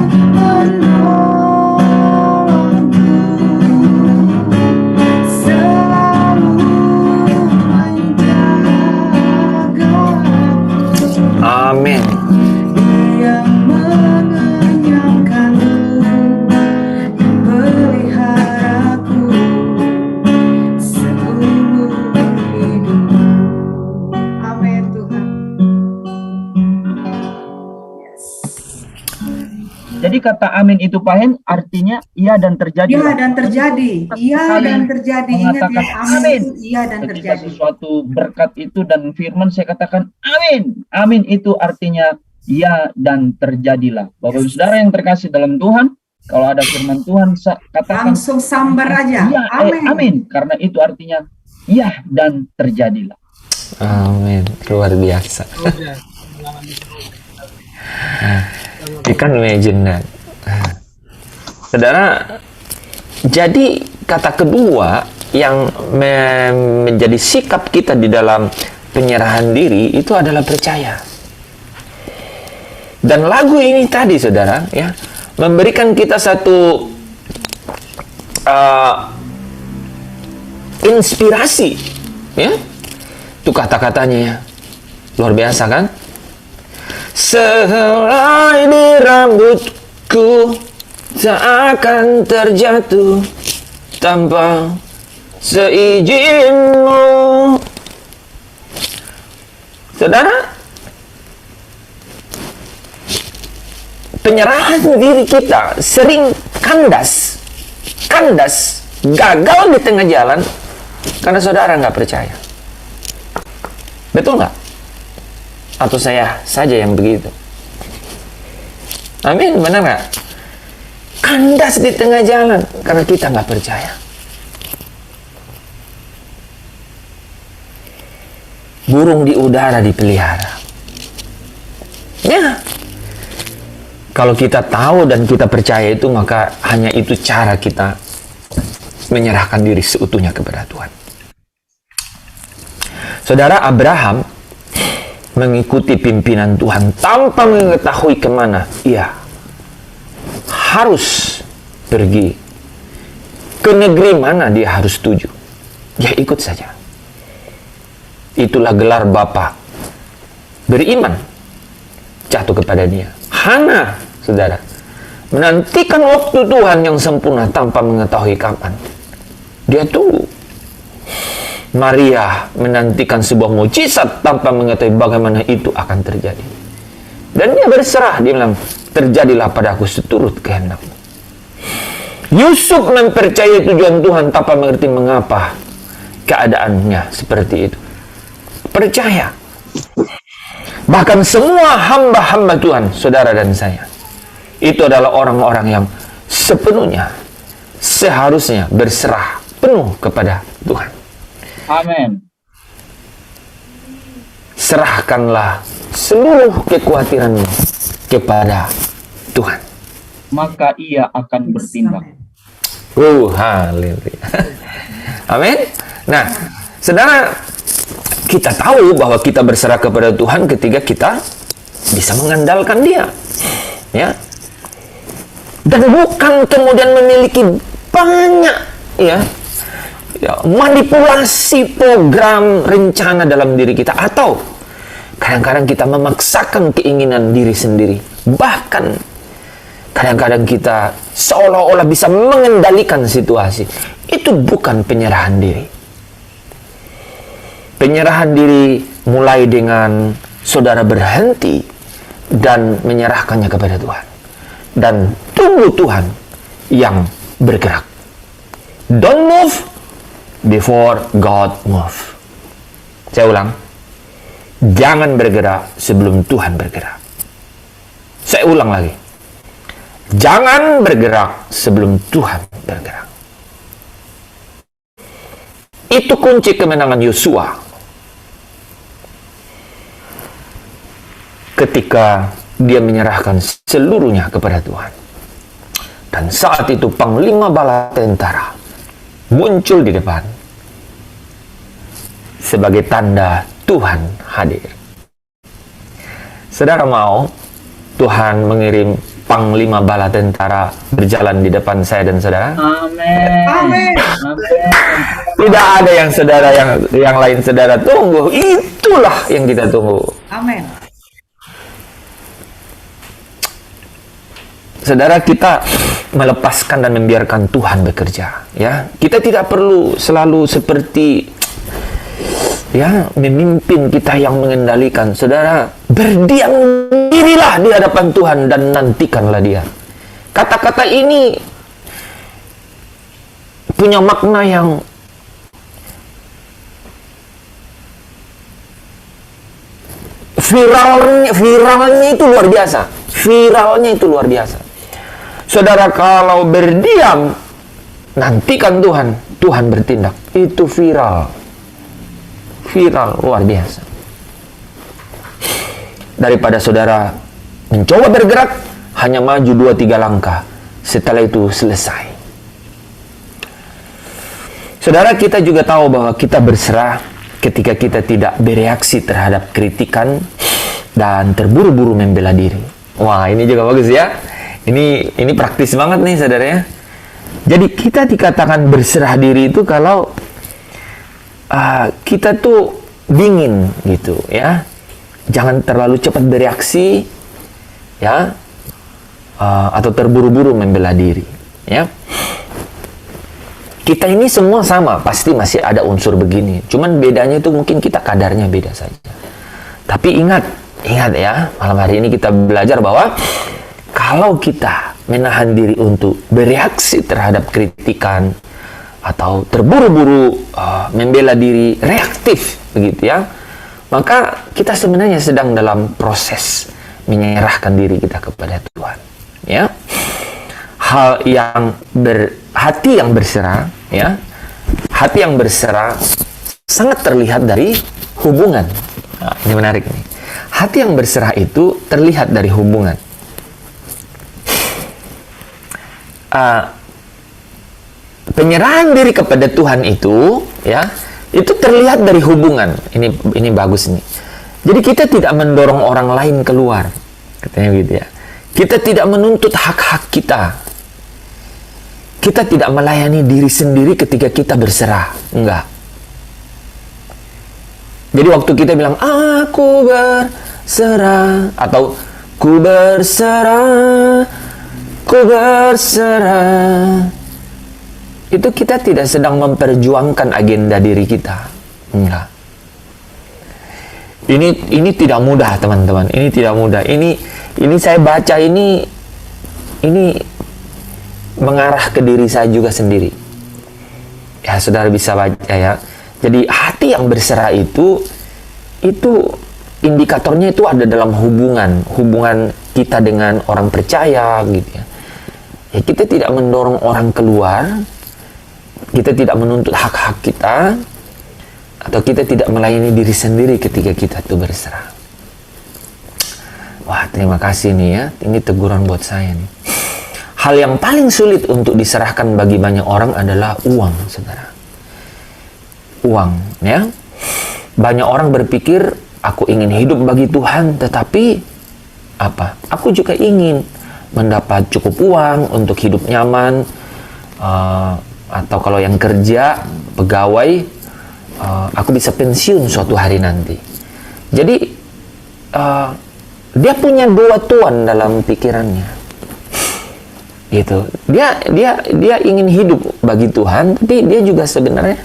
Jadi kata amin itu Pak Hen artinya iya dan terjadi. Iya dan terjadi. Iya dan terjadi. Ingat ya, amin itu iya dan Ketika terjadi. sesuatu berkat itu dan firman saya katakan amin. Amin itu artinya iya dan terjadilah. Bapak Ibu Saudara yang terkasih dalam Tuhan, kalau ada firman Tuhan katakan Langsung sambar aja. iya, Amin. amin. Karena itu artinya iya dan terjadilah. Amin. Luar biasa. Ikan imagine. Saudara, jadi kata kedua yang menjadi sikap kita di dalam penyerahan diri itu adalah percaya. Dan lagu ini tadi, saudara, ya, memberikan kita satu inspirasi, ya. Itu kata-katanya, ya. Luar biasa kan? Sehelai di rambutku tak akan terjatuh tanpa seizinmu. Saudara, penyerahan diri kita sering kandas, gagal di tengah jalan karena saudara nggak percaya. Betul nggak? Atau saya saja yang begitu? Amin, benar nggak? Kandas di tengah jalan karena kita nggak percaya. Burung di udara dipelihara. Ya, kalau kita tahu dan kita percaya itu, maka hanya itu cara kita menyerahkan diri seutuhnya kepada Tuhan. Saudara, Abraham mengikuti pimpinan Tuhan tanpa mengetahui kemana ia harus pergi, ke negeri mana dia harus tuju. Dia ikut saja. Itulah gelar Bapa beriman jatuh kepada dia. Hana, saudara, menantikan waktu Tuhan yang sempurna tanpa mengetahui kapan. Dia tunggu. Maria menantikan sebuah mukjizat tanpa mengetahui bagaimana itu akan terjadi. Dan dia berserah, dia bilang, terjadilah padaku seturut kehendakmu. Yusuf mempercayai tujuan Tuhan tanpa mengerti mengapa keadaannya seperti itu. Percaya. Bahkan semua hamba-hamba Tuhan, saudara dan saya, itu adalah orang-orang yang sepenuhnya, seharusnya berserah penuh kepada Tuhan. Amin. Serahkanlah seluruh kekhawatiranmu kepada Tuhan. Maka ia akan bertindak. Haleluya. Amin. Nah, saudara, kita tahu bahwa kita berserah kepada Tuhan ketika kita bisa mengandalkan Dia. Ya. Dan bukan kemudian memiliki banyak manipulasi program rencana dalam diri kita, atau kadang-kadang kita memaksakan keinginan diri sendiri. Bahkan kadang-kadang kita seolah-olah bisa mengendalikan situasi. Itu bukan penyerahan diri. Penyerahan diri mulai dengan saudara berhenti dan menyerahkannya kepada Tuhan, dan tunggu Tuhan yang bergerak. Don't move before God move. Saya ulang, jangan bergerak sebelum Tuhan bergerak. Saya ulang lagi, jangan bergerak sebelum Tuhan bergerak. Itu kunci kemenangan Yosua ketika dia menyerahkan seluruhnya kepada Tuhan. Dan saat itu panglima bala tentara muncul di depan sebagai tanda Tuhan hadir. Saudara mau Tuhan mengirim panglima bala tentara berjalan di depan saya dan saudara? Amin. Amin. Tidak ada yang saudara yang lain saudara tunggu. Itulah yang kita tunggu. Amin. Saudara, kita melepaskan dan membiarkan Tuhan bekerja, ya. Kita tidak perlu selalu seperti memimpin kita yang mengendalikan. Saudara, berdiam dirilah di hadapan Tuhan dan nantikanlah Dia. Kata-kata ini punya makna yang viralnya itu luar biasa. Viralnya itu luar biasa. Saudara, kalau berdiam, nantikan Tuhan. Tuhan bertindak. Itu viral. Viral, luar biasa. Daripada saudara mencoba bergerak, hanya maju 2-3 langkah. Setelah itu selesai. Saudara, kita juga tahu bahwa kita berserah ketika kita tidak bereaksi terhadap kritikan dan terburu-buru membela diri. Wah, ini juga bagus ya. Ini praktis banget nih, saudara ya. Jadi kita dikatakan berserah diri itu kalau kita tuh dingin gitu ya. Jangan terlalu cepat bereaksi ya, atau terburu-buru membela diri ya. Kita ini semua sama, pasti masih ada unsur begini. Cuman bedanya itu mungkin kita kadarnya beda saja. Tapi ingat ya, malam hari ini kita belajar bahwa kalau kita menahan diri untuk bereaksi terhadap kritikan atau terburu-buru membela diri, reaktif begitu ya, maka kita sebenarnya sedang dalam proses menyerahkan diri kita kepada Tuhan ya. Hati yang berserah ya, hati yang berserah sangat terlihat dari hubungan. Nah, ini menarik nih. Hati yang berserah itu terlihat dari hubungan. Penyerahan diri kepada Tuhan itu ya, itu terlihat dari hubungan. Ini bagus nih. Jadi kita tidak mendorong orang lain keluar, katanya gitu ya. Kita tidak menuntut hak-hak kita. Kita tidak melayani diri sendiri ketika kita berserah. Enggak. Jadi waktu kita bilang, aku berserah, atau ku berserah, itu kita tidak sedang memperjuangkan agenda diri kita. Enggak. Ini tidak mudah, teman-teman. Ini tidak mudah. Ini saya baca ini mengarah ke diri saya juga sendiri. Ya, saudara bisa baca ya. Jadi hati yang berserah itu indikatornya itu ada dalam hubungan kita dengan orang percaya gitu ya. Ya, kita tidak mendorong orang keluar, kita tidak menuntut hak-hak kita, atau kita tidak melayani diri sendiri ketika kita itu berserah. Wah, terima kasih nih ya. Ini teguran buat saya nih. Hal yang paling sulit untuk diserahkan bagi banyak orang adalah uang, saudara. Uang, ya. Banyak orang berpikir, aku ingin hidup bagi Tuhan, tetapi apa? Aku juga ingin mendapat cukup uang untuk hidup nyaman, atau kalau yang kerja, pegawai, aku bisa pensiun suatu hari nanti. Jadi, dia punya dua tuan dalam pikirannya. Gitu. Dia ingin hidup bagi Tuhan, tapi dia juga sebenarnya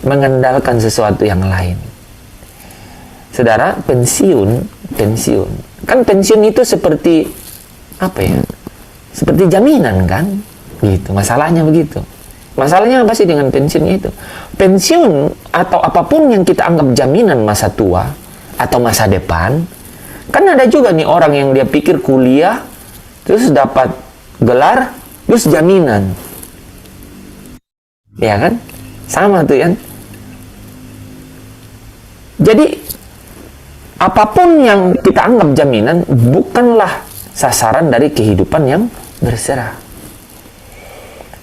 mengandalkan sesuatu yang lain. Saudara, pensiun kan, pensiun itu seperti apa ya? Seperti jaminan kan? Gitu. Masalahnya begitu. Masalahnya apa sih dengan pensiun itu? Pensiun atau apapun yang kita anggap jaminan masa tua atau masa depan, kan ada juga nih orang yang dia pikir kuliah terus dapat gelar, terus jaminan. Ya kan? Sama tuh kan? Jadi, apapun yang kita anggap jaminan, bukanlah sasaran dari kehidupan yang berserah.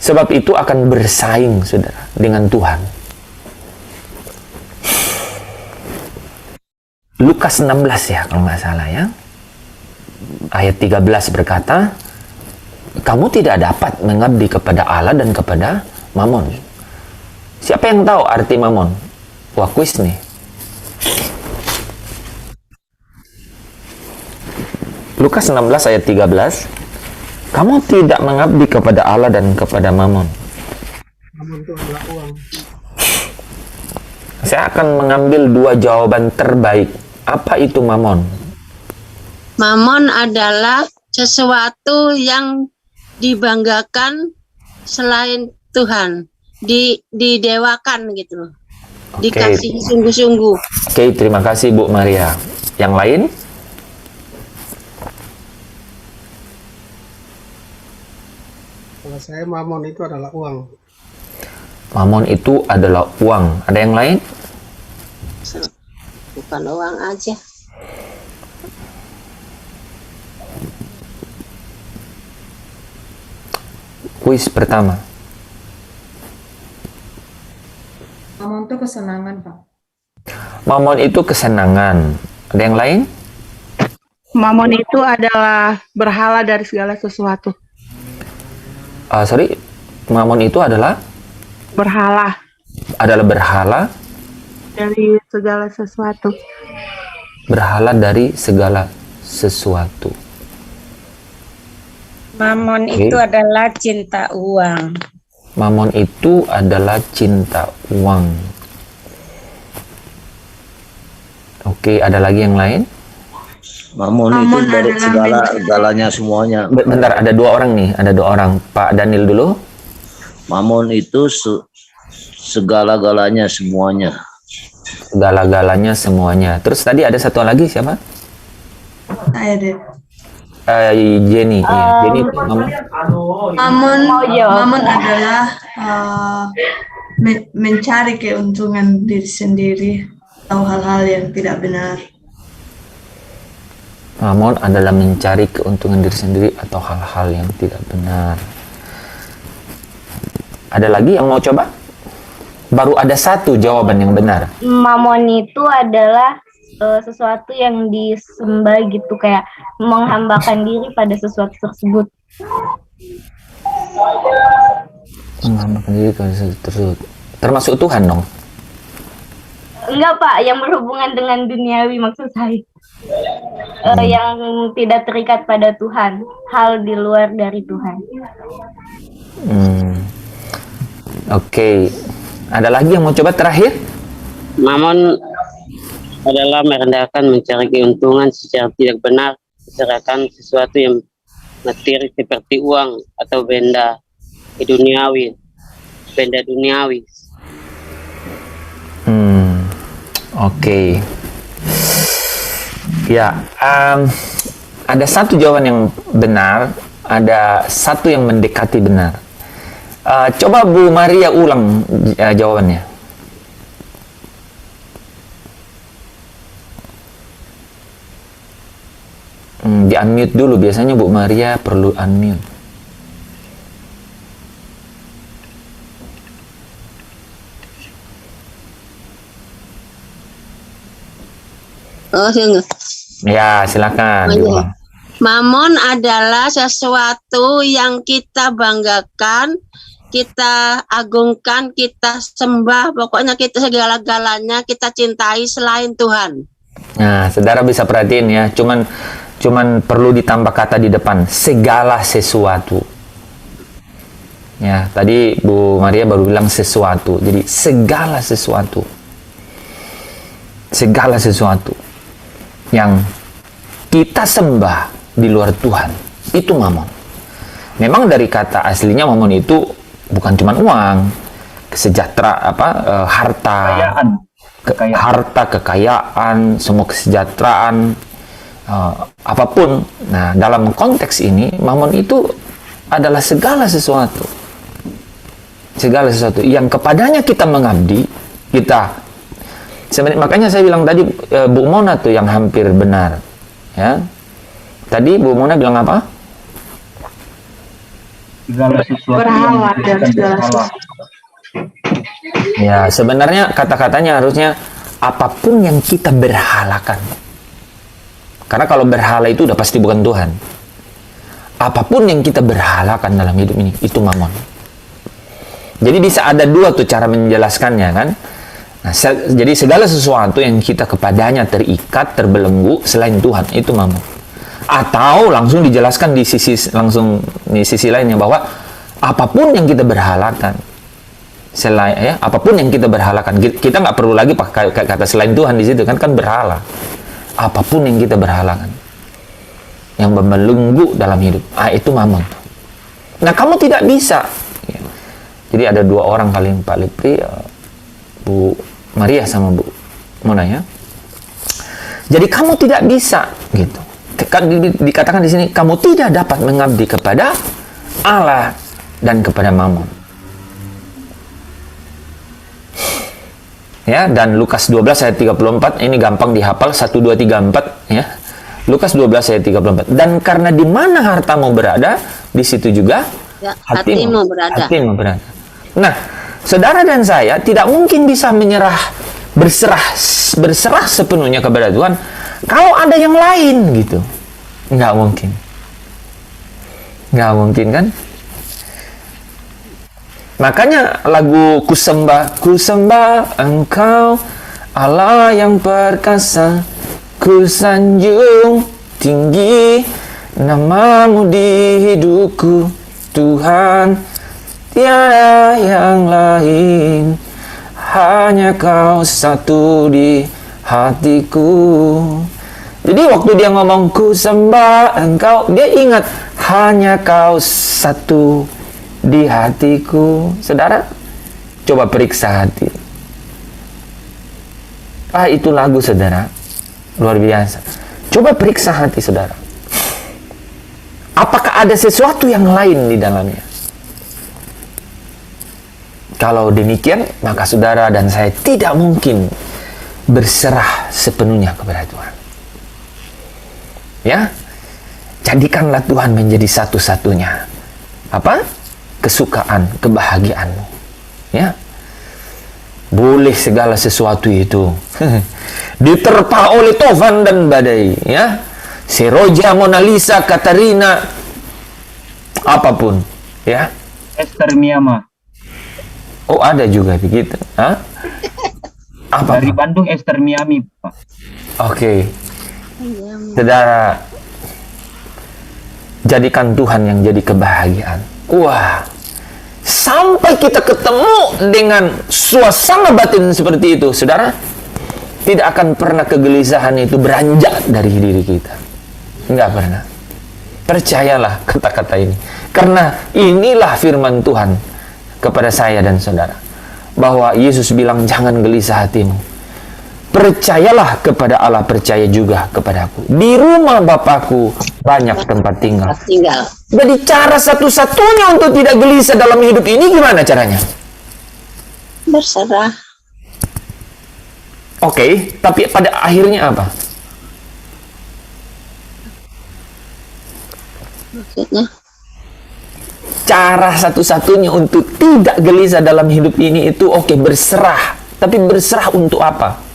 Sebab itu akan bersaing, saudara, dengan Tuhan. Lukas 16 ya, kalau nggak salah ya. Ayat 13 berkata, kamu tidak dapat mengabdi kepada Allah dan kepada Mamon. Siapa yang tahu arti Mamon? Wah, kuis nih. Lukas 16 ayat 13. Kamu tidak mengabdi kepada Allah dan kepada Mamon. Mamon itu adalah uang. Saya akan mengambil dua jawaban terbaik. Apa itu Mamon? Mamon adalah sesuatu yang dibanggakan selain Tuhan, didewakan gitu loh. Dikasih sungguh-sungguh. Oke, terima kasih Bu Maria. Yang lain? Kalau saya mamon itu adalah uang. Mamon itu adalah uang. Ada yang lain? Bukan uang aja. Kuis pertama. Mamon itu kesenangan, Pak. Mamon itu kesenangan. Ada yang lain? Mamon itu adalah berhala dari segala sesuatu. Sorry, mamon itu adalah Berhala berhala, dari segala sesuatu. berhala dari segala sesuatu. Mamon Oke. itu adalah cinta uang. Mamon itu adalah cinta uang. Oke, ada lagi yang lain? Mamon itu Mamon dari adalah segala-galanya semuanya. Bentar, ada dua orang nih, ada dua orang. Pak Daniel dulu. Mamon itu segala-galanya semuanya. Segala-galanya semuanya. Terus tadi ada satu lagi siapa? Saya deh. Jenny. Iya, Jenny. Mamon. Mamon adalah mencari keuntungan diri sendiri atau hal-hal yang tidak benar. Mamon adalah mencari keuntungan diri sendiri atau hal-hal yang tidak benar. Ada lagi yang mau coba? Baru ada satu jawaban yang benar. Mamon itu adalah sesuatu yang disembah gitu, kayak menghambakan diri pada sesuatu tersebut. Menghambakan diri pada sesuatu tersebut. Termasuk Tuhan dong? Enggak, Pak, yang berhubungan dengan duniawi maksud saya. Yang tidak terikat pada Tuhan, hal di luar dari Tuhan. Oke. Ada lagi yang mau coba terakhir? Mamon adalah merendahkan, mencari keuntungan secara tidak benar, diserahkan sesuatu yang materi seperti uang atau benda duniawi. Oke. Ya, ada satu jawaban yang benar, ada satu yang mendekati benar. Coba Bu Maria ulang jawabannya. Di unmute dulu, biasanya Bu Maria perlu unmute. Oh, Ya, silakan. iya. Mamon adalah sesuatu yang kita banggakan, kita agungkan, kita sembah, pokoknya kita segala-galanya kita cintai selain Tuhan. Nah, saudara bisa perhatiin ya, cuman perlu ditambah kata di depan, segala sesuatu. Ya, tadi Bu Maria baru bilang sesuatu, jadi segala sesuatu. Segala sesuatu yang kita sembah di luar Tuhan, itu mamon. Memang dari kata aslinya mamon itu bukan cuma uang, harta, harta, kekayaan, semua kesejahteraan, apapun. Nah, dalam konteks ini, mamon itu adalah segala sesuatu. Segala sesuatu yang kepadanya kita mengabdi, makanya saya bilang tadi, Bu Mona tuh yang hampir benar. Ya. Tadi Bu Mona bilang apa? Segala sesuatu Berhala dan segala sesuatu. Ya, sebenarnya kata-katanya harusnya apapun yang kita berhalakan. Karena kalau berhala itu udah pasti bukan Tuhan. Apapun yang kita berhalakan dalam hidup ini, itu mamon. Jadi bisa ada dua tuh cara menjelaskannya kan. Nah, jadi segala sesuatu yang kita kepadanya terikat, terbelenggu selain Tuhan, itu mamon. Atau langsung dijelaskan di sisi lainnya bahwa apapun yang kita berhalakan, apapun yang kita berhalakan, kita nggak perlu lagi pakai kata selain Tuhan di situ kan berhala. Apapun yang kita berhalakan, yang membelenggu dalam hidup, itu mamon. Nah, kamu tidak bisa. Ya. Jadi ada dua orang kali Pak Lipri, Bu Maria sama Bu Mona ya. Jadi kamu tidak bisa gitu. Dikatakan di sini kamu tidak dapat mengabdi kepada Allah dan kepada Mammon. Ya, dan Lukas 12 ayat 34 ini gampang dihafal 1 2 3 4 ya. Lukas 12 ayat 34. Dan karena di mana hartamu berada, di situ juga Ya, hatimu berada. Hatimu berada. Nah, saudara dan saya tidak mungkin bisa berserah sepenuhnya kepada Tuhan kalau ada yang lain gitu. Nggak mungkin. Nggak mungkin kan? Makanya lagu ku sembah Engkau Allah yang perkasa, ku sanjung tinggi namamu di hidupku Tuhan, tiada yang lain, hanya kau satu di hatiku. Jadi waktu dia ngomong ku sembah Engkau, dia ingat hanya kau satu di hatiku. Saudara, coba periksa hati. Itu lagu saudara, luar biasa. Coba periksa hati saudara. Apakah ada sesuatu yang lain di dalamnya? Kalau demikian, maka saudara dan saya tidak mungkin berserah sepenuhnya kepada Tuhan. Ya, jadikanlah Tuhan menjadi satu-satunya kesukaan, kebahagiaanmu. Ya, boleh segala sesuatu itu diterpa oleh tofan dan badai, ya, Seroja, Mona Lisa, Katarina, apapun, ya. Esther Miyama. Oh, ada juga begitu. Hah? Apa? Dari Bandung, Esther Miami, Pak. Oke. Saudara, jadikan Tuhan yang jadi kebahagiaan. Wah, sampai kita ketemu dengan suasana batin seperti itu, saudara, tidak akan pernah kegelisahan itu beranjak dari diri kita. Enggak pernah. Percayalah kata-kata ini. Karena inilah firman Tuhan kepada saya dan saudara. Bahwa Yesus bilang, jangan gelisah hatimu. Percayalah kepada Allah, percaya juga kepadaku. Di rumah Bapakku banyak tempat tinggal. Jadi cara satu-satunya untuk tidak gelisah dalam hidup ini gimana caranya? Berserah. Oke, tapi pada akhirnya apa? Maksudnya? Cara satu-satunya untuk tidak gelisah dalam hidup ini itu berserah. Tapi berserah untuk apa?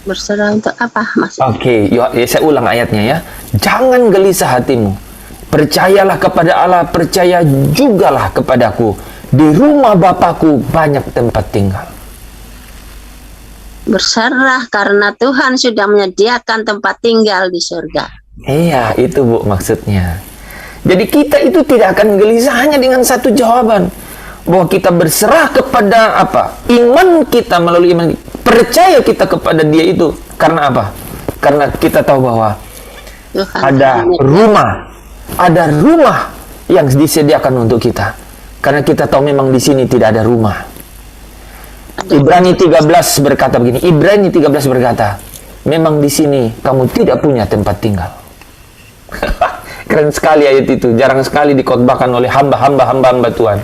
Berserah untuk apa, Mas? Saya ulang ayatnya ya. Jangan gelisah hatimu. Percayalah kepada Allah, percaya jugalah kepadaku. Di rumah Bapakku banyak tempat tinggal. Berserah karena Tuhan sudah menyediakan tempat tinggal di surga. Iya, itu Bu maksudnya. Jadi kita itu tidak akan gelisah hanya dengan satu jawaban. Bahwa kita berserah kepada apa? Iman kita melalui iman. Percaya kita kepada Dia itu. Karena apa? Karena kita tahu bahwa Tuhan ada rumah yang disediakan untuk kita. Karena kita tahu memang di sini tidak ada rumah. Ibrani 13 berkata begini. Ibrani 13 berkata, memang di sini kamu tidak punya tempat tinggal. Keren sekali ayat itu. Jarang sekali dikhotbahkan oleh hamba Tuhan.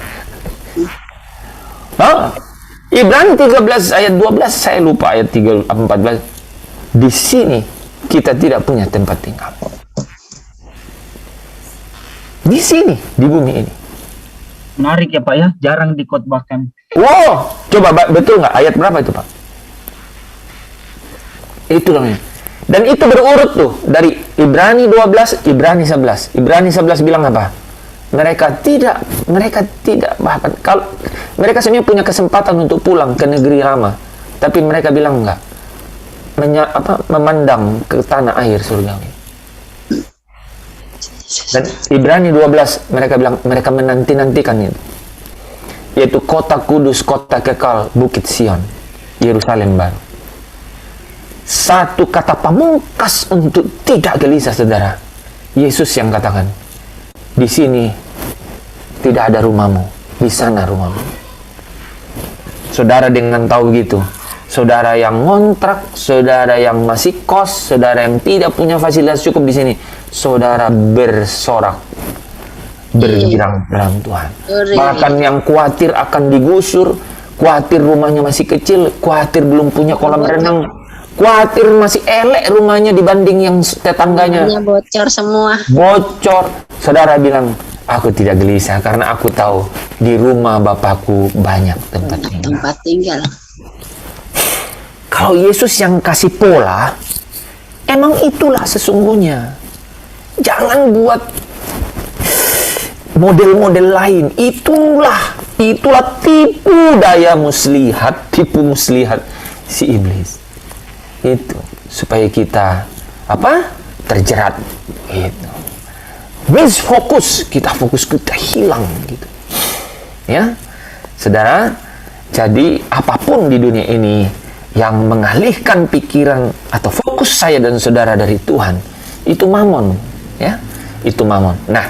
Ibrani 13 ayat 12, saya lupa ayat 14. Di sini kita tidak punya tempat tinggal. Di sini, di bumi ini. Menarik ya Pak ya, jarang dikhotbahkan. Wow, coba betul nggak? Ayat berapa itu Pak? Itu namanya. Dan itu berurut tuh dari Ibrani 12, Ibrani 11. Ibrani 11 bilang apa? Mereka tidak bahkan kalau mereka sebenarnya punya kesempatan untuk pulang ke negeri lama, tapi mereka bilang enggak. Memandang ke tanah air surgawi. Dan Ibrani 12 mereka bilang mereka menanti-nantikan itu. Yaitu kota kudus, kota kekal, Bukit Sion, Yerusalem baru. Satu kata pamungkas untuk tidak gelisah saudara. Yesus yang katakan, di sini tidak ada rumahmu, di sana rumahmu. Saudara dengan tahu begitu, saudara yang ngontrak, saudara yang masih kos, saudara yang tidak punya fasilitas cukup di sini, saudara bersorak, bergirang dalam Tuhan. Bahkan yang khawatir akan digusur, khawatir rumahnya masih kecil, khawatir belum punya kolam renang, khawatir masih elek rumahnya dibanding yang tetangganya. Bocor semua. Bocor. Saudara bilang, aku tidak gelisah karena aku tahu di rumah Bapakku banyak tempat tinggal. Kalau Yesus yang kasih pola, emang itulah sesungguhnya. Jangan buat model-model lain. Itulah tipu daya muslihat, tipu muslihat si iblis. Itu supaya kita terjerat gitu. Fokus kita hilang gitu. Ya. Saudara, jadi apapun di dunia ini yang mengalihkan pikiran atau fokus saya dan saudara dari Tuhan, itu mamon, ya. Itu mamon. Nah,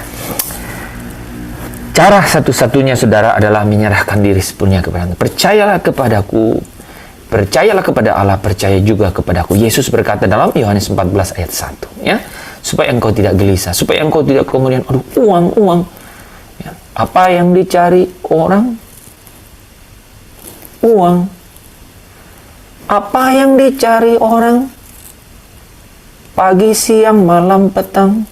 cara satu-satunya saudara adalah menyerahkan diri sepenuhnya kepada Allah. Percayalah kepadaku, percayalah kepada Allah, percaya juga kepadaku. Yesus berkata dalam Yohanes 14 ayat 1, ya. Supaya engkau tidak gelisah, supaya engkau tidak kemudian uang. Ya. Apa yang dicari orang? Uang. Apa yang dicari orang? Pagi, siang, malam, petang.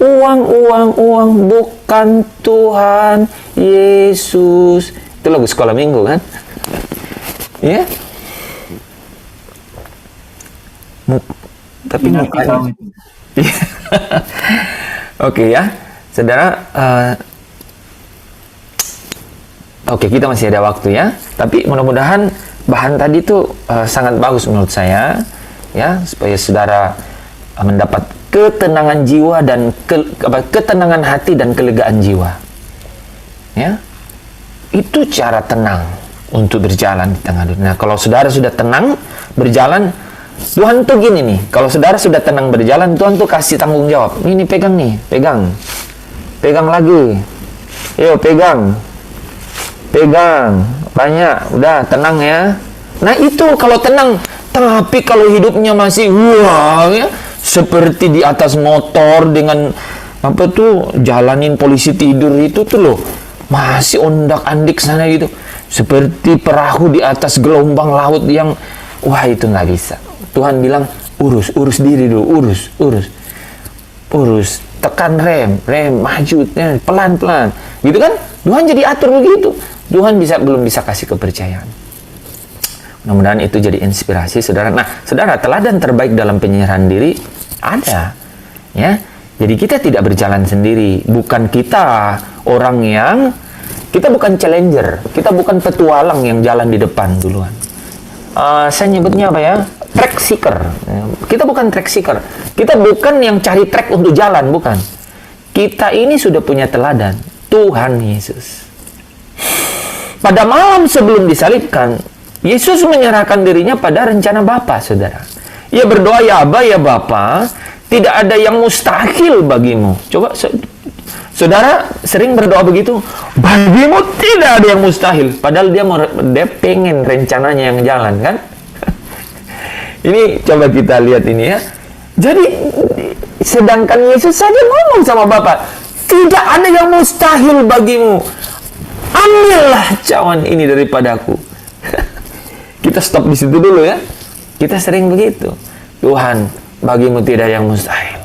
Uang, bukan Tuhan Yesus. Itu lagu sekolah minggu kan? Ya. Tapi mukanya. Oke ya, saudara. Oke, kita masih ada waktu ya. Tapi mudah-mudahan bahan tadi itu sangat bagus menurut saya, ya, supaya saudara mendapat ketenangan jiwa dan ketenangan hati dan kelegaan jiwa. Ya, itu cara tenang untuk berjalan di tengah dunia. Nah, kalau saudara sudah tenang berjalan, Tuhan tuh gini nih. Kalau saudara sudah tenang berjalan, Tuhan tuh kasih tanggung jawab. Ini pegang nih, pegang lagi. Yo, pegang, banyak. Udah tenang ya. Nah itu kalau tenang. Tapi kalau hidupnya masih ya, seperti di atas motor dengan jalanin polisi tidur itu tuh loh, masih ondak-andik sana gitu, seperti perahu di atas gelombang laut yang itu nggak bisa. Tuhan bilang urus diri dulu, urus, tekan rem, maju, pelan-pelan, gitu kan? Tuhan jadi atur begitu. Tuhan belum bisa kasih kepercayaan. Mudah-mudahan itu jadi inspirasi saudara. Nah, saudara, teladan terbaik dalam penyerahan diri ada, ya. Jadi kita tidak berjalan sendiri. Bukan kita orang yang, kita bukan challenger, kita bukan petualang yang jalan di depan duluan. Saya nyebutnya apa ya? Track seeker. Kita bukan track seeker. Kita bukan yang cari track untuk jalan, bukan. Kita ini sudah punya teladan, Tuhan Yesus. Pada malam sebelum disalibkan, Yesus menyerahkan dirinya pada rencana Bapa, saudara. Ia berdoa, ya Aba, ya Bapa, tidak ada yang mustahil bagimu. Coba, saudara sering berdoa begitu, bagimu tidak ada yang mustahil. Padahal dia pengen rencananya yang jalan, kan? Ini coba kita lihat ini ya. Jadi, sedangkan Yesus saja ngomong sama Bapa, tidak ada yang mustahil bagimu. Ambillah cawan ini daripadaku. Kita stop di situ dulu ya. Kita sering begitu. Tuhan, bagimu tidak yang mustahil.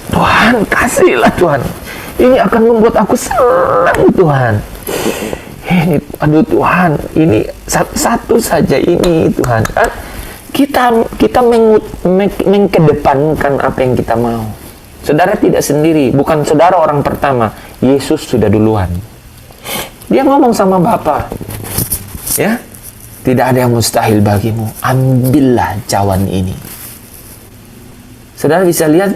Tuhan, kasihlah Tuhan. Ini akan membuat aku senang Tuhan. Ini, aduh Tuhan, ini satu saja ini Tuhan. Kan? Kita mengkedepankan apa yang kita mau. Saudara tidak sendiri, bukan saudara orang pertama. Yesus sudah duluan. Dia ngomong sama Bapa, ya, tidak ada yang mustahil bagimu. Ambillah cawan ini. Saudara bisa lihat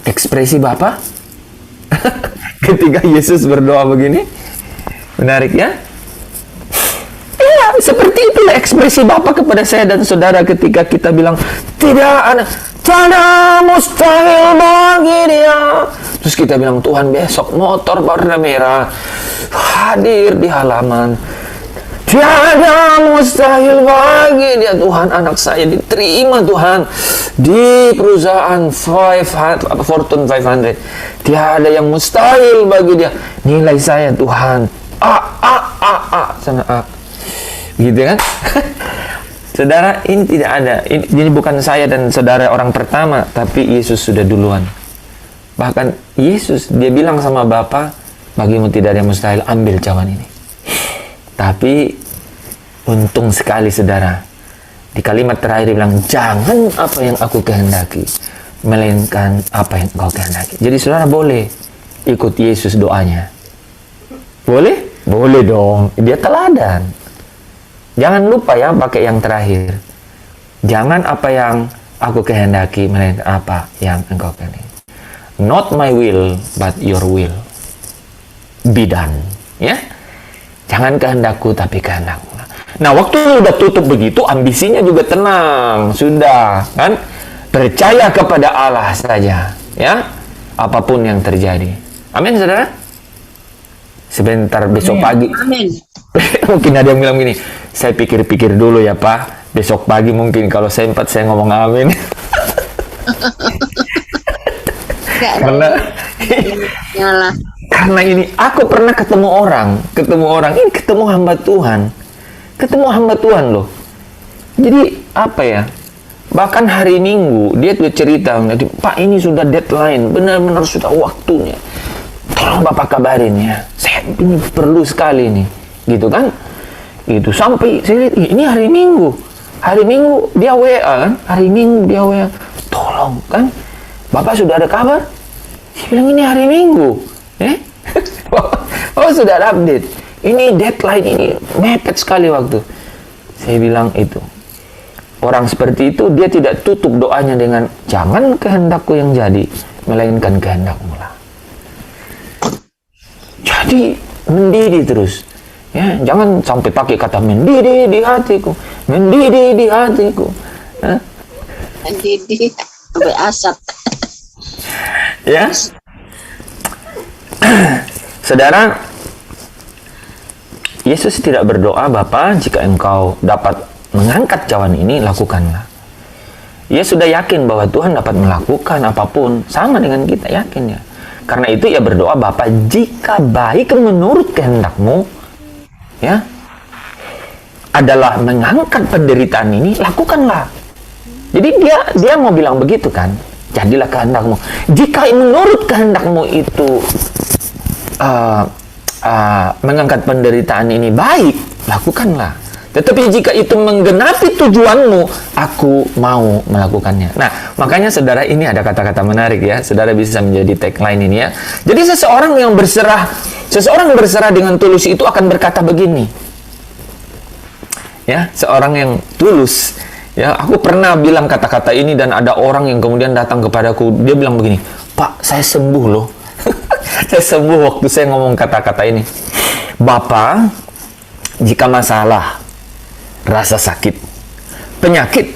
ekspresi Bapa ketika Yesus berdoa begini. Menarik ya? Iya, Seperti itulah ekspresi Bapa kepada saya dan saudara ketika kita bilang tidak ada mustahil bagi dia. Terus kita bilang, Tuhan, besok motor warna merah hadir di halaman. Tiada mustahil bagi dia. Tuhan, anak saya diterima Tuhan di perusahaan Fortune 500. Tiada yang mustahil bagi dia. Nilai saya Tuhan sana A. Gitu kan? Saudara, ini tidak ada. Ini bukan saya dan saudara orang pertama, tapi Yesus sudah duluan. Bahkan Yesus, dia bilang sama Bapa, bagimu tidak ada yang mustahil, ambil cawan ini. Tapi untung sekali saudara, di kalimat terakhir dia bilang, jangan apa yang aku kehendaki, melainkan apa yang engkau kehendaki. Jadi saudara boleh ikut Yesus doanya. Boleh? Boleh dong. Dia teladan. Jangan lupa ya pakai yang terakhir. Jangan apa yang aku kehendaki, melainkan apa yang engkau kehendaki. Not my will, but your will be done. Ya? Jangan kehendakku, tapi kehendakmu. Nah, waktu udah tutup begitu, ambisinya juga tenang. Sudah, kan? Percaya kepada Allah saja. Ya? Apapun yang terjadi. Amin, saudara? Sebentar, besok pagi. Amin. Mungkin ada yang bilang gini, saya pikir-pikir dulu ya Pak, besok pagi mungkin kalau sempat saya ngomong amin. Karena ini aku pernah ketemu orang ini ketemu hamba Tuhan loh. Jadi apa ya, bahkan hari Minggu dia tuh cerita, Pak, ini sudah deadline, benar-benar sudah waktunya, tolong Bapak kabarin ya, saya ini perlu sekali nih, gitu kan. Itu sampai saya lihat, ini hari Minggu dia WA kan, tolong kan, Bapak sudah ada kabar? Saya bilang ini hari Minggu, oh sudah ada update, ini deadline, ini mepet sekali waktu. Saya bilang itu, orang seperti itu dia tidak tutup doanya dengan jangan kehendakku yang jadi, melainkan kehendakmu lah. Jadi mendidih terus. Ya, jangan sampai pakai kata mendidih di hatiku. Mendidih sampai asap. Ya. Saudara, Yesus tidak berdoa, Bapa, jika engkau dapat mengangkat cawan ini, lakukanlah. Ia sudah yakin bahwa Tuhan dapat melakukan apapun, sama dengan kita, yakin ya. Karena itu ia berdoa, Bapa, jika baik menurut kehendakmu, ya, adalah mengangkat penderitaan ini, lakukanlah. Jadi dia mau bilang begitu kan, jadilah kehendakmu. Jika menurut kehendakmu itu mengangkat penderitaan ini baik, lakukanlah. Tetapi jika itu menggenapi tujuanmu, aku mau melakukannya. Nah, makanya saudara, ini ada kata-kata menarik ya. Saudara bisa menjadi tagline ini ya. Jadi seseorang yang berserah dengan tulus itu akan berkata begini. Ya, seorang yang tulus. Ya, aku pernah bilang kata-kata ini dan ada orang yang kemudian datang kepadaku, dia bilang begini, Pak, saya sembuh loh. Saya sembuh waktu saya ngomong kata-kata ini. Bapak, jika masalah, rasa sakit, penyakit,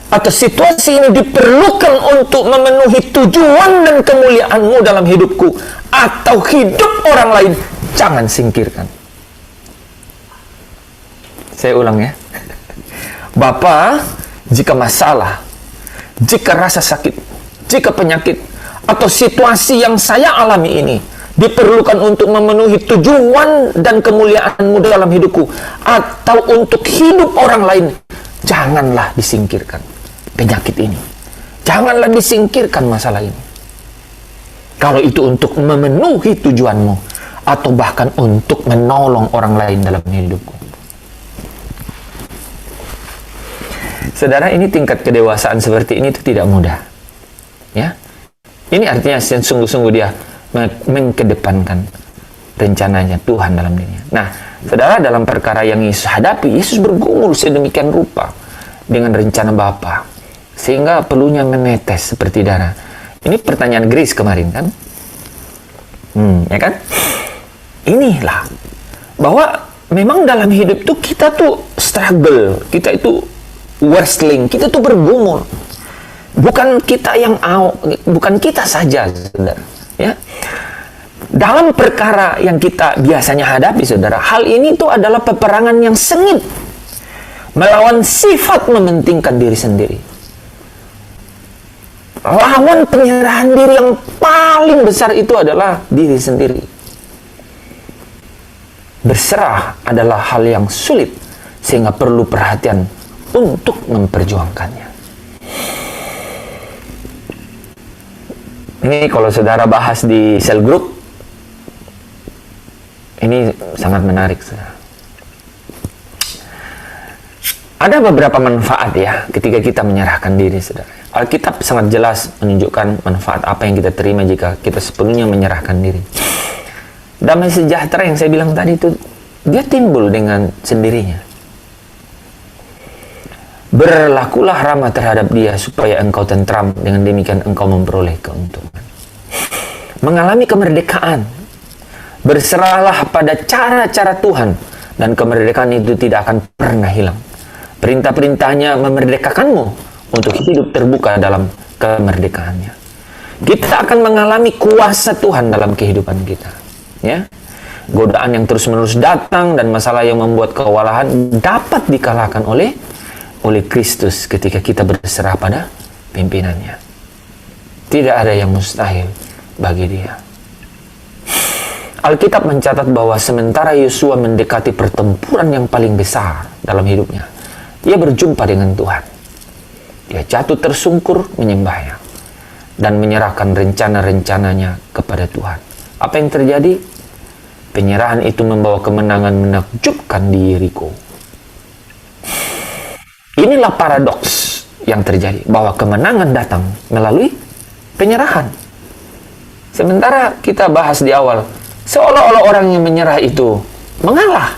atau situasi ini diperlukan untuk memenuhi tujuan dan kemuliaan-Mu dalam hidupku atau hidup orang lain, jangan singkirkan. Saya ulang ya. Bapa, jika masalah, jika rasa sakit, jika penyakit, atau situasi yang saya alami ini diperlukan untuk memenuhi tujuan dan kemuliaan-Mu dalam hidupku atau untuk hidup orang lain, janganlah disingkirkan penyakit ini, janganlah disingkirkan masalah ini. Kalau itu untuk memenuhi tujuan-Mu atau bahkan untuk menolong orang lain dalam hidupku. Saudara, ini tingkat kedewasaan seperti ini itu tidak mudah, ya. Ini artinya sungguh-sungguh dia mengedepankan rencananya Tuhan dalam dirinya. Nah, saudara, dalam perkara yang Yesus hadapi, Yesus bergumul sedemikian rupa dengan rencana Bapa, sehingga peluhnya menetes seperti darah. Ini pertanyaan Grace kemarin kan? Ya kan? Inilah bahwa memang dalam hidup tuh kita tuh struggle, kita itu wrestling, kita tuh bergumul. Bukan kita bukan kita saja, saudara. Ya. Dalam perkara yang kita biasanya hadapi, saudara, hal ini tuh adalah peperangan yang sengit melawan sifat mementingkan diri sendiri. Lawan penyerahan diri yang paling besar itu adalah diri sendiri. Berserah adalah hal yang sulit, sehingga perlu perhatian untuk memperjuangkannya. Ini kalau saudara bahas di sel group, ini sangat menarik, saudara. Ada beberapa manfaat ya ketika kita menyerahkan diri, saudara. Alkitab sangat jelas menunjukkan manfaat apa yang kita terima jika kita sepenuhnya menyerahkan diri. Damai sejahtera yang saya bilang tadi itu, dia timbul dengan sendirinya. Berlakulah ramah terhadap dia supaya engkau tentram, dengan demikian engkau memperoleh keuntungan. Mengalami kemerdekaan. Berserahlah pada cara-cara Tuhan, dan kemerdekaan itu tidak akan pernah hilang. Perintah-perintahnya memerdekakanmu untuk hidup terbuka dalam kemerdekaannya. Kita akan mengalami kuasa Tuhan dalam kehidupan kita. Ya, godaan yang terus-menerus datang dan masalah yang membuat kewalahan dapat dikalahkan oleh Kristus ketika kita berserah pada pimpinannya. Tidak ada yang mustahil bagi Dia. Alkitab mencatat bahwa sementara Yosua mendekati pertempuran yang paling besar dalam hidupnya, ia berjumpa dengan Tuhan. Dia jatuh tersungkur menyembahnya dan menyerahkan rencana-rencananya kepada Tuhan. Apa yang terjadi? Penyerahan itu membawa kemenangan menakjubkan di Yeriko. Inilah paradoks yang terjadi, bahwa kemenangan datang melalui penyerahan. Sementara kita bahas di awal, seolah-olah orang yang menyerah itu mengalah.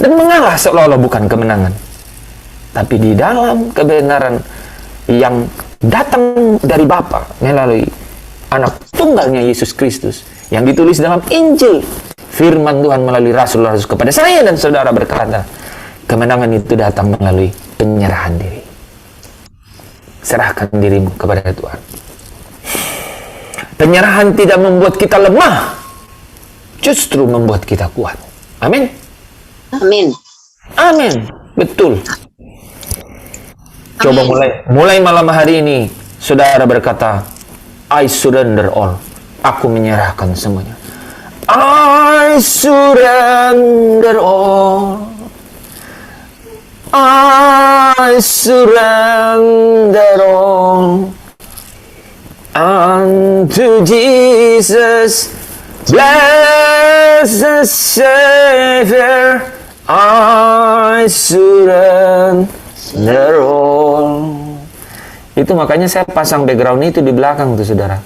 Dan mengalah seolah-olah bukan kemenangan. Tapi di dalam kebenaran yang datang dari Bapa melalui anak tunggalnya Yesus Kristus, yang ditulis dalam Injil, firman Tuhan melalui rasul-rasul kepada saya dan saudara berkata, kemenangan itu datang melalui penyerahan diri. Serahkan dirimu kepada Tuhan. Penyerahan tidak membuat kita lemah, justru membuat kita kuat. Amin. Amin. Amin. Betul. Coba mulai malam hari ini, saudara berkata, I surrender all. Aku menyerahkan semuanya. I surrender all. I surrender all unto Jesus, blessed Savior. I surrender all. Itu makanya saya pasang background itu di belakang tuh, saudara.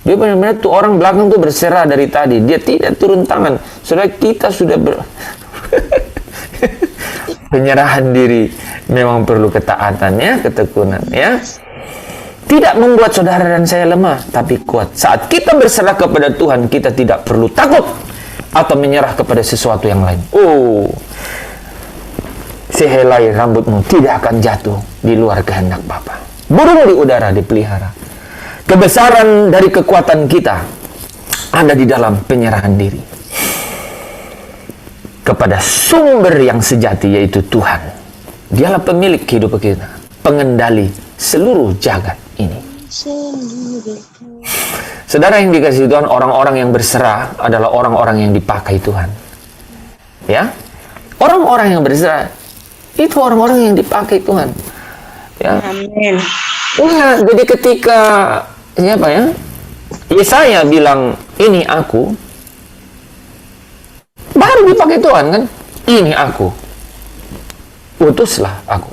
Dia benar-benar tuh orang belakang tuh berserah dari tadi. Dia tidak turun tangan. Saudara, kita sudah penyerahan diri memang perlu ketaatan ya, ketekunan ya. Tidak membuat saudara dan saya lemah, tapi kuat. Saat kita berserah kepada Tuhan, kita tidak perlu takut atau menyerah kepada sesuatu yang lain. Oh, sehelai rambutmu tidak akan jatuh di luar kehendak Bapa. Burung di udara dipelihara. Kebesaran dari kekuatan kita ada di dalam penyerahan diri kepada sumber yang sejati, yaitu Tuhan. Dialah pemilik kehidupan kita, pengendali seluruh jagat ini. Saudara yang dikasihi Tuhan, orang-orang yang berserah adalah orang-orang yang dipakai Tuhan. Ya, orang-orang yang berserah itu orang-orang yang dipakai Tuhan. Ya. Amin. Ya, jadi ketika siapa ya? Yesaya bilang, ini aku, baru dipakai Tuhan kan? Ini aku, utuslah aku.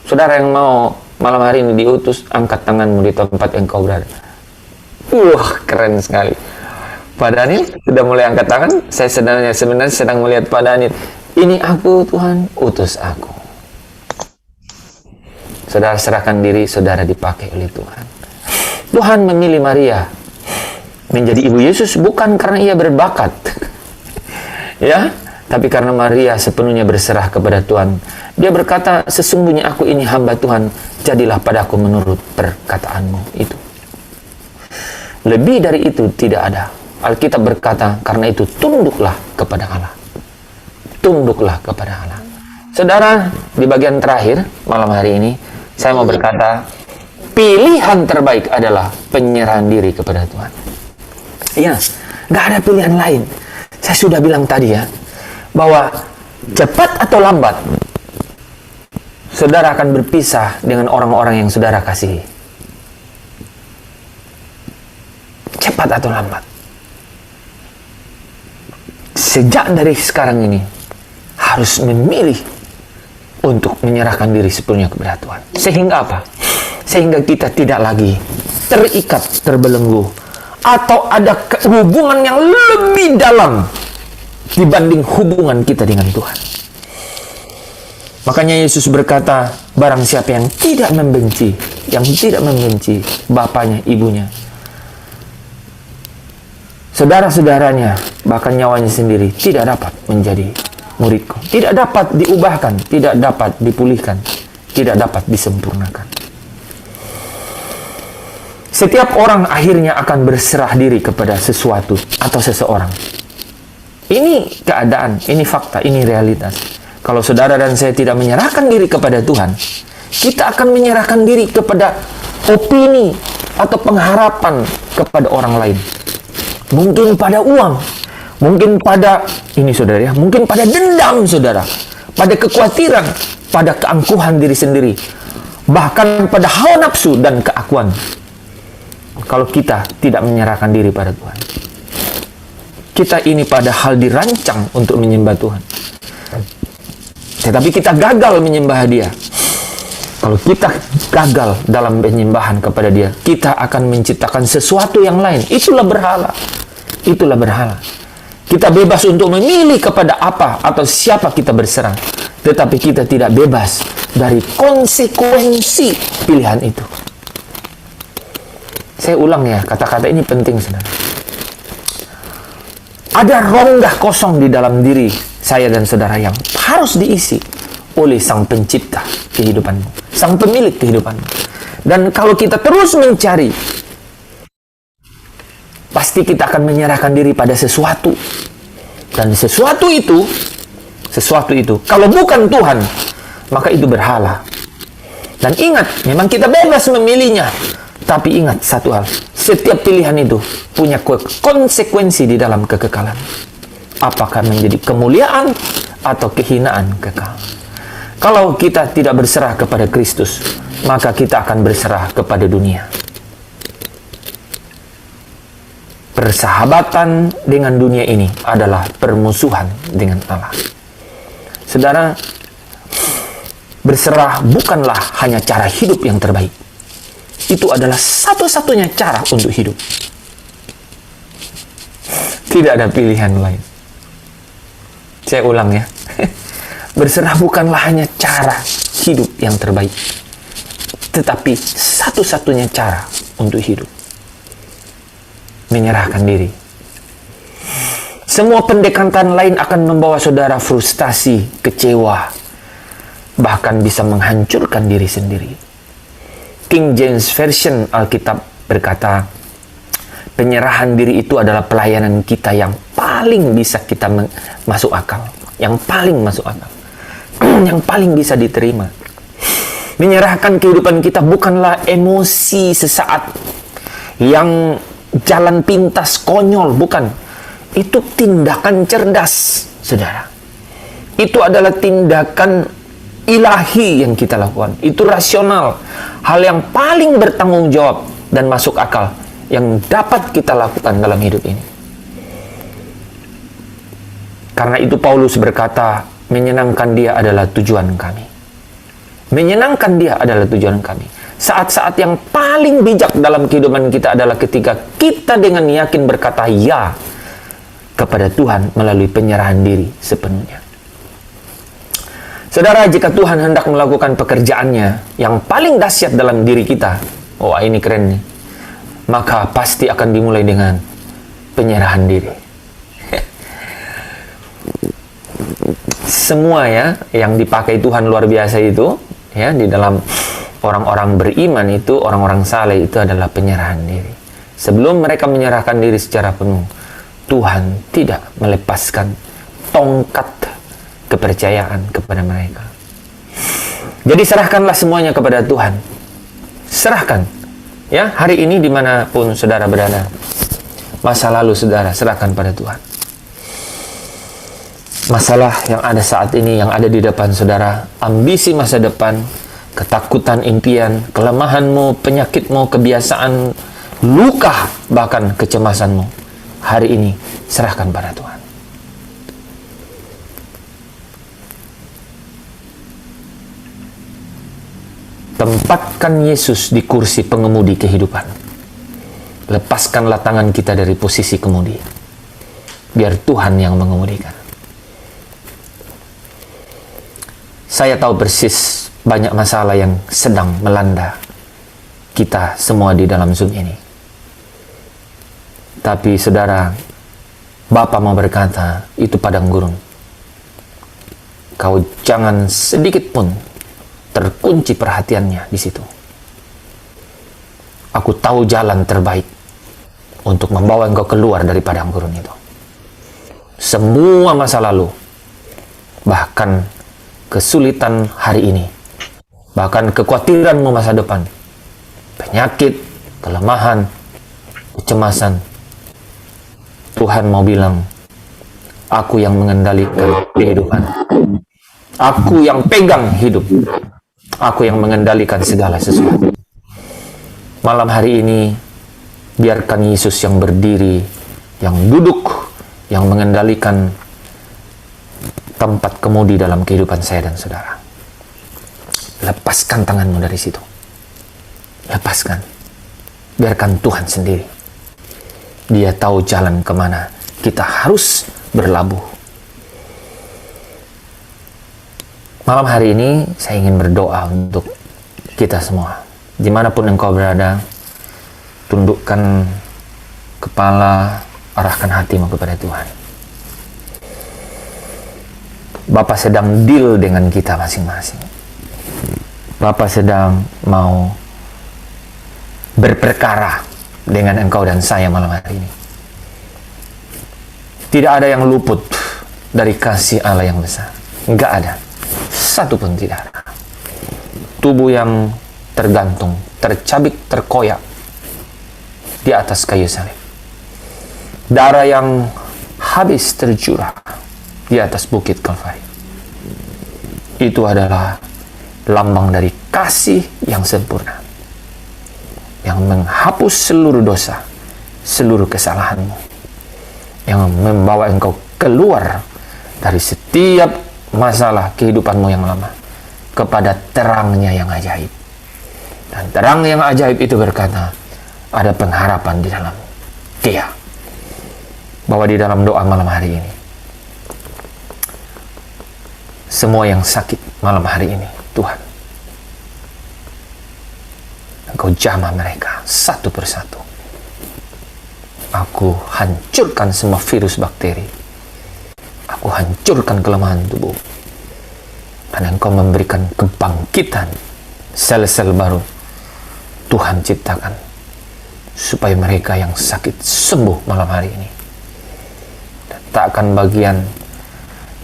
Saudara yang mau malam hari ini diutus, angkat tanganmu di tempat yang kau berada. Keren sekali. Pak Danit sudah mulai angkat tangan. Saya sebenarnya sedang melihat Pak Danit. Ini aku Tuhan, utus aku. Saudara serahkan diri, saudara dipakai oleh Tuhan. Tuhan memilih Maria menjadi ibu Yesus bukan karena ia berbakat Ya, tapi karena Maria sepenuhnya berserah kepada Tuhan, dia berkata, sesungguhnya aku ini hamba Tuhan, jadilah padaku menurut perkataanmu itu. Lebih dari itu tidak ada. Alkitab berkata, karena itu tunduklah kepada Allah. Tunduklah kepada Allah. Saudara, di bagian terakhir malam hari ini, saya mau berkata, pilihan terbaik adalah penyerahan diri kepada Tuhan. Ya, nggak ada pilihan lain. Saya sudah bilang tadi ya, bahwa cepat atau lambat, saudara akan berpisah dengan orang-orang yang saudara kasihi. Cepat atau lambat. Sejak dari sekarang ini, harus memilih untuk menyerahkan diri sepenuhnya kepada Tuhan. Sehingga apa? Sehingga kita tidak lagi terikat, terbelenggu, atau ada hubungan yang lebih dalam dibanding hubungan kita dengan Tuhan. Makanya Yesus berkata, barang siapa yang tidak membenci bapaknya, ibunya, saudara-saudaranya, bahkan nyawanya sendiri, tidak dapat menjadi muridku. Tidak dapat diubahkan, tidak dapat dipulihkan, tidak dapat disempurnakan. Setiap orang akhirnya akan berserah diri kepada sesuatu atau seseorang. Ini keadaan, ini fakta, ini realitas. Kalau saudara dan saya tidak menyerahkan diri kepada Tuhan, kita akan menyerahkan diri kepada opini atau pengharapan kepada orang lain. Mungkin pada uang, mungkin pada, ini saudara ya, mungkin pada dendam saudara, pada kekhawatiran, pada keangkuhan diri sendiri, bahkan pada hawa nafsu dan keakuan. Kalau kita tidak menyerahkan diri pada Tuhan, kita ini padahal dirancang untuk menyembah Tuhan, tetapi kita gagal menyembah Dia. Kalau kita gagal dalam penyembahan kepada Dia, kita akan menciptakan sesuatu yang lain. Itulah berhala. Itulah berhala. Kita bebas untuk memilih kepada apa atau siapa kita berserah, tetapi kita tidak bebas dari konsekuensi pilihan itu. Saya ulang ya, kata-kata ini penting, saudara. Ada rongga kosong di dalam diri saya dan saudara yang harus diisi oleh Sang Pencipta kehidupanmu, Sang Pemilik kehidupanmu. Dan kalau kita terus mencari, pasti kita akan menyerahkan diri pada sesuatu. Dan sesuatu itu, kalau bukan Tuhan, maka itu berhala. Dan ingat, memang kita bebas memilihnya. Tapi ingat satu hal, setiap pilihan itu punya konsekuensi di dalam kekekalan. Apakah menjadi kemuliaan atau kehinaan kekal. Kalau kita tidak berserah kepada Kristus, maka kita akan berserah kepada dunia. Persahabatan dengan dunia ini adalah permusuhan dengan Allah. Saudara, berserah bukanlah hanya cara hidup yang terbaik. Itu adalah satu-satunya cara untuk hidup. Tidak ada pilihan lain. Saya ulang ya. Berserah bukanlah hanya cara hidup yang terbaik, tetapi satu-satunya cara untuk hidup. Menyerahkan diri. Semua pendekatan lain akan membawa saudara frustasi, kecewa, bahkan bisa menghancurkan diri sendiri. King James Version Alkitab berkata, penyerahan diri itu adalah pelayanan kita yang paling bisa kita masuk akal, yang paling masuk akal, yang paling bisa diterima. Menyerahkan kehidupan kita bukanlah emosi sesaat yang jalan pintas konyol, bukan. Itu tindakan cerdas, saudara. Itu adalah tindakan ilahi yang kita lakukan. Itu rasional, hal yang paling bertanggung jawab dan masuk akal yang dapat kita lakukan dalam hidup ini. Karena itu Paulus berkata, menyenangkan Dia adalah tujuan kami. Menyenangkan Dia adalah tujuan kami. Saat-saat yang paling bijak dalam kehidupan kita adalah ketika kita dengan yakin berkata ya kepada Tuhan melalui penyerahan diri sepenuhnya. Saudara, jika Tuhan hendak melakukan pekerjaannya yang paling dahsyat dalam diri kita, wah ini keren nih, maka pasti akan dimulai dengan penyerahan diri. semua ya yang dipakai Tuhan luar biasa itu ya di dalam orang-orang beriman itu, orang-orang saleh itu adalah penyerahan diri. Sebelum mereka menyerahkan diri secara penuh, Tuhan tidak melepaskan tongkat kepercayaan kepada mereka. Jadi serahkanlah semuanya kepada Tuhan. Serahkan. Ya, hari ini dimanapun saudara berada, masa lalu saudara serahkan pada Tuhan. Masalah yang ada saat ini, yang ada di depan saudara, ambisi masa depan, ketakutan, impian, kelemahanmu, penyakitmu, kebiasaan, luka, bahkan kecemasanmu, hari ini serahkan pada Tuhan. Tempatkan Yesus di kursi pengemudi kehidupan. Lepaskanlah tangan kita dari posisi kemudi. Biar Tuhan yang mengemudikan. Saya tahu persis banyak masalah yang sedang melanda kita semua di dalam Zoom ini. Tapi saudara, Bapa mau berkata, itu padang gurun. Kau jangan sedikit pun terkunci perhatiannya di situ. Aku tahu jalan terbaik untuk membawa engkau keluar dari padang gurun itu. Semua masa lalu, bahkan kesulitan hari ini, bahkan kekhawatiranmu masa depan, penyakit, kelemahan, kecemasan, Tuhan mau bilang, aku yang mengendalikan kehidupan. Aku yang pegang hidup. Aku yang mengendalikan segala sesuatu. Malam hari ini, biarkan Yesus yang berdiri, yang duduk, yang mengendalikan tempat kemudi dalam kehidupan saya dan saudara. Lepaskan tanganmu dari situ. Lepaskan. Biarkan Tuhan sendiri. Dia tahu jalan kemana kita harus berlabuh. Malam hari ini saya ingin berdoa untuk kita semua. Dimanapun engkau berada, tundukkan kepala, arahkan hatimu kepada Tuhan. Bapa sedang deal dengan kita masing-masing. Bapa sedang mau berperkara dengan engkau dan saya malam hari ini. Tidak ada yang luput dari kasih Allah yang besar. Enggak ada. Satu pun tidak ada. Tubuh yang tergantung, tercabik, terkoyak di atas kayu salib. Darah yang habis tercurah di atas bukit Kalvari. Itu adalah lambang dari kasih yang sempurna, yang menghapus seluruh dosa, seluruh kesalahanmu, yang membawa engkau keluar dari setiap masalah kehidupanmu yang lama kepada terangnya yang ajaib. Dan terang yang ajaib itu berkata, ada pengharapan di dalam Dia. Bahwa di dalam doa malam hari ini, semua yang sakit malam hari ini, Tuhan, Engkau jamah mereka satu persatu. Aku hancurkan semua virus bakteri. Aku hancurkan kelemahan tubuh. Dan Engkau memberikan kebangkitan sel-sel baru. Tuhan ciptakan supaya mereka yang sakit sembuh malam hari ini. Letakkan bagian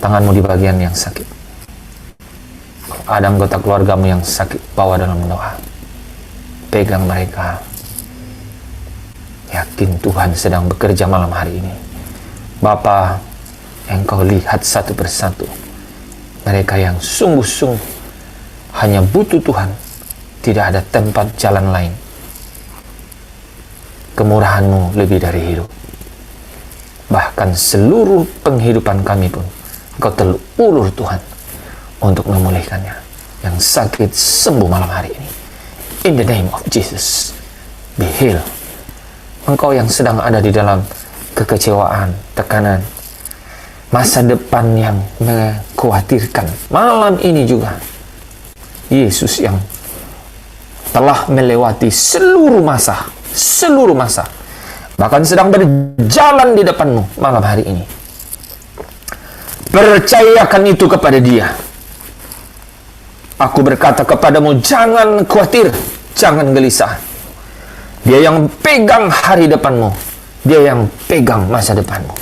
tanganmu di bagian yang sakit. Ada anggota keluargamu yang sakit, bawa dalam doa. Pegang mereka. Yakin Tuhan sedang bekerja malam hari ini. Bapa, Engkau lihat satu persatu mereka yang sungguh-sungguh hanya butuh Tuhan. Tidak ada tempat jalan lain. Kemurahan-Mu lebih dari hidup. Bahkan seluruh penghidupan kami pun Engkau teluk ulur Tuhan untuk memulihkannya. Yang sakit sembuh malam hari ini. In the name of Jesus, be healed. Engkau yang sedang ada di dalam kekecewaan, tekanan, masa depan yang mengkhawatirkan, malam ini juga Yesus yang telah melewati seluruh masa, bahkan sedang berjalan di depanmu malam hari ini. Percayakan itu kepada dia. Aku berkata kepadamu, jangan khawatir, jangan gelisah. Dia yang pegang hari depanmu, dia yang pegang masa depanmu.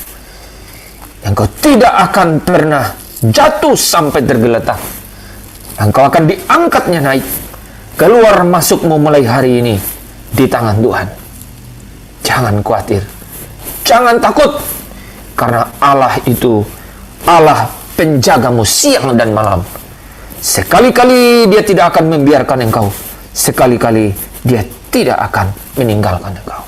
Engkau tidak akan pernah jatuh sampai tergeletak. Engkau akan diangkatnya naik. Keluar masukmu mulai hari ini di tangan Tuhan. Jangan khawatir, jangan takut, karena Allah itu Allah penjagamu siang dan malam. Sekali-kali dia tidak akan membiarkan engkau, sekali-kali dia tidak akan meninggalkan engkau.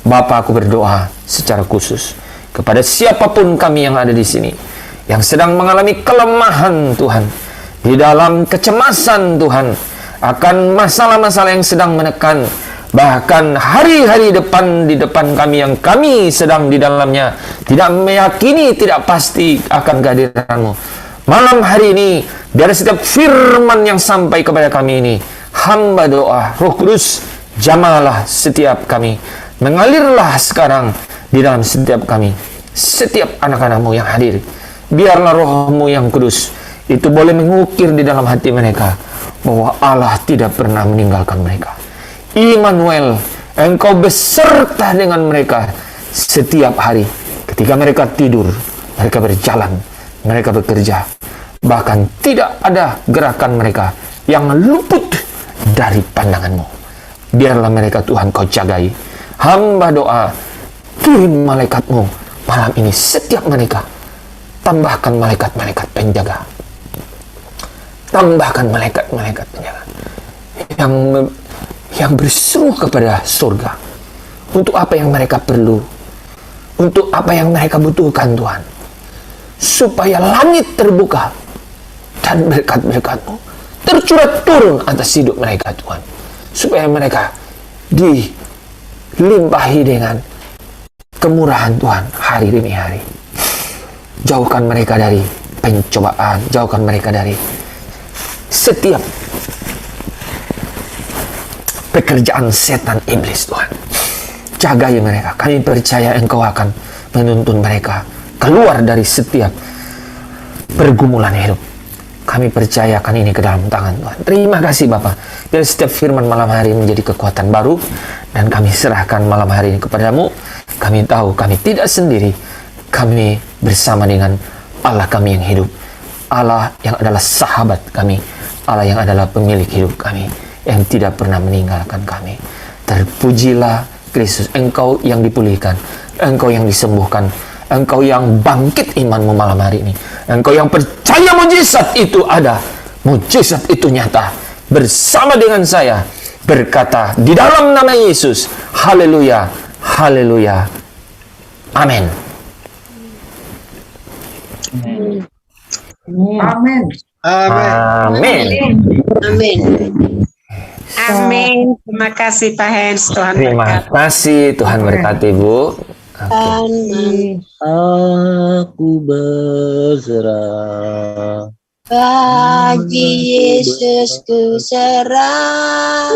Bapa, aku berdoa secara khusus kepada siapapun kami yang ada di sini, yang sedang mengalami kelemahan Tuhan, di dalam kecemasan Tuhan, akan masalah-masalah yang sedang menekan, bahkan hari-hari depan di depan kami yang kami sedang di dalamnya tidak meyakini, tidak pasti akan kehadiran-Mu. Malam hari ini, dari setiap firman yang sampai kepada kami ini, hamba doa, Roh Kudus, jamalah setiap kami, mengalirlah sekarang di dalam setiap kami, setiap anak-anak-Mu yang hadir. Biarlah Roh-Mu yang kudus itu boleh mengukir di dalam hati mereka bahwa Allah tidak pernah meninggalkan mereka. Immanuel, Engkau beserta dengan mereka setiap hari. Ketika mereka tidur, mereka berjalan, mereka bekerja, bahkan tidak ada gerakan mereka yang luput dari pandangan-Mu. Biarlah mereka Tuhan Kau jagai. Hamba doa, turun malaikat-Mu malam ini setiap mereka. Tambahkan malaikat-malaikat penjaga. Tambahkan malaikat-malaikat penjaga yang berseru kepada surga untuk apa yang mereka perlu, untuk apa yang mereka butuhkan Tuhan, supaya langit terbuka dan berkat-berkat-Mu tercurah turun atas hidup mereka Tuhan, supaya mereka dilimpahi dengan kemurahan Tuhan hari demi hari. Jauhkan mereka dari pencobaan, jauhkan mereka dari setiap pekerjaan setan iblis Tuhan. Jagai mereka. Kami percaya Engkau akan menuntun mereka keluar dari setiap pergumulan hidup. Kami percayakan ini ke dalam tangan Tuhan. Terima kasih Bapa. Biar setiap firman malam hari menjadi kekuatan baru, dan kami serahkan malam hari ini kepadamu. Kami tahu kami tidak sendiri. Kami bersama dengan Allah kami yang hidup, Allah yang adalah sahabat kami, Allah yang adalah pemilik hidup kami, yang tidak pernah meninggalkan kami. Terpujilah Kristus, Engkau yang dipulihkan, Engkau yang disembuhkan, Engkau yang bangkit imanmu malam hari ini, Engkau yang percaya mujizat itu ada, mujizat itu nyata, bersama dengan saya berkata di dalam nama Yesus, haleluya, haleluya, amin. Amin. Amin. Amin. Amin. Amin. Terima kasih Pak Hens. Tuhan Terima berkati. kasih, Tuhan berkati Bu. Amin. Aku berserah. Bagi Yesus ku serah.